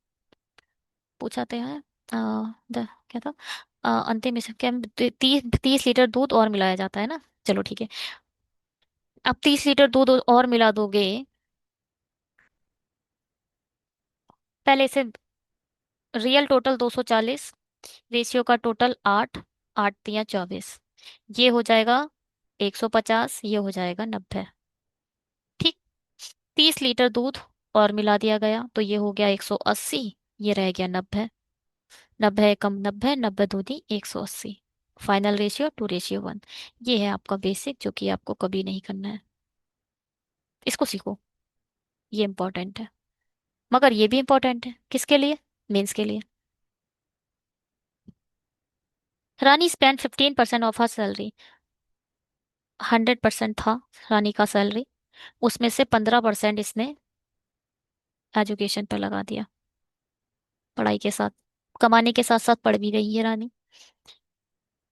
A: पूछाते हैं क्या था? अंतिम में क्या 30 लीटर दूध और मिलाया जाता है ना। चलो ठीक है। अब 30 लीटर दूध और मिला दोगे। पहले से रियल टोटल 240, रेशियो का टोटल 8, 8 × 3 = 24। ये हो जाएगा 150, ये हो जाएगा 90। ठीक। 30 लीटर दूध और मिला दिया गया तो ये हो गया 180, ये रह गया 90। 90 कम 90, 90 दूनी 180। Final ratio 2:1। ये है आपका बेसिक, जो कि आपको कभी नहीं करना है। इसको सीखो, ये इंपॉर्टेंट है। मगर ये भी इंपॉर्टेंट है किसके लिए? मेंस के लिए। रानी स्पेंड 15% ऑफ हर सैलरी। 100% था रानी का सैलरी, उसमें से 15% इसने एजुकेशन पर लगा दिया। पढ़ाई के साथ, कमाने के साथ साथ पढ़ भी गई है रानी।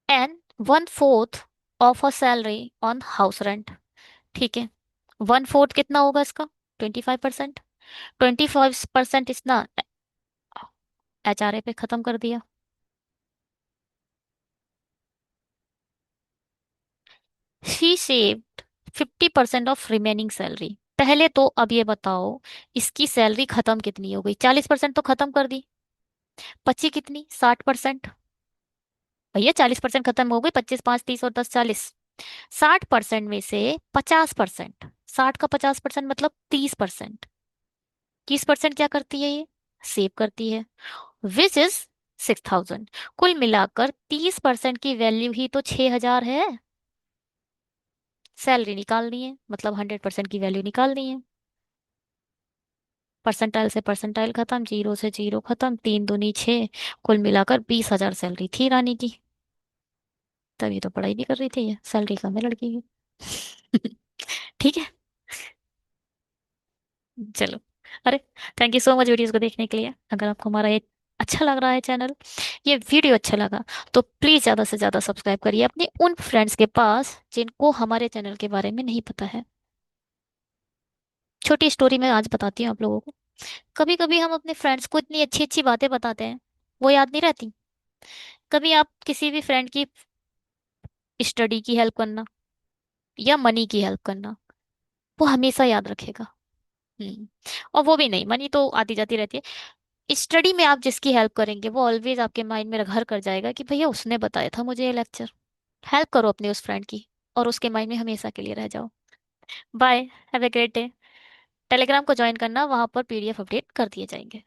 A: And 1/4 of a salary on house rent. ठीक है। 1/4 कितना होगा इसका? 25%। 25% इसना HRA पे खत्म कर दिया। She saved 50% of remaining salary. पहले तो अब ये बताओ, इसकी सैलरी खत्म कितनी हो गई? 40% तो खत्म कर दी। बची कितनी? 60%। भैया 40% खत्म हो गई, 25 5 30 और 10 40। 60% में से 50%, 60 का 50% मतलब 30%। 30% क्या करती है ये? सेव करती है, विच इज 6000। कुल मिलाकर 30% की वैल्यू ही तो 6000 है। सैलरी निकालनी है मतलब 100% की वैल्यू निकालनी है। परसेंटाइल से परसेंटाइल खत्म, जीरो से जीरो खत्म, 3 दूनी 6। कुल मिलाकर 20,000 सैलरी थी रानी की। तभी तो पढ़ाई भी कर रही थी, ये सैलरी कम है लड़की की। ठीक है। चलो। अरे, thank you so much videos को देखने के लिए। अगर आपको हमारा ये अच्छा लग रहा है चैनल, ये वीडियो अच्छा लगा, तो प्लीज ज्यादा से ज्यादा सब्सक्राइब करिए अपने उन फ्रेंड्स के पास जिनको हमारे चैनल के बारे में नहीं पता है। छोटी स्टोरी मैं आज बताती हूँ आप लोगों को। कभी कभी हम अपने फ्रेंड्स को इतनी अच्छी अच्छी बातें बताते हैं, वो याद नहीं रहती। कभी आप किसी भी फ्रेंड की स्टडी की हेल्प करना या मनी की हेल्प करना, वो हमेशा याद रखेगा। हम्म। और वो भी नहीं, मनी तो आती जाती रहती है। स्टडी में आप जिसकी हेल्प करेंगे वो ऑलवेज आपके माइंड में घर कर जाएगा कि भैया उसने बताया था मुझे ये लेक्चर। हेल्प करो अपने उस फ्रेंड की, और उसके माइंड में हमेशा के लिए रह जाओ। Bye. Have a great day. Telegram को ज्वाइन करना, वहां पर PDF अपडेट कर दिए जाएंगे।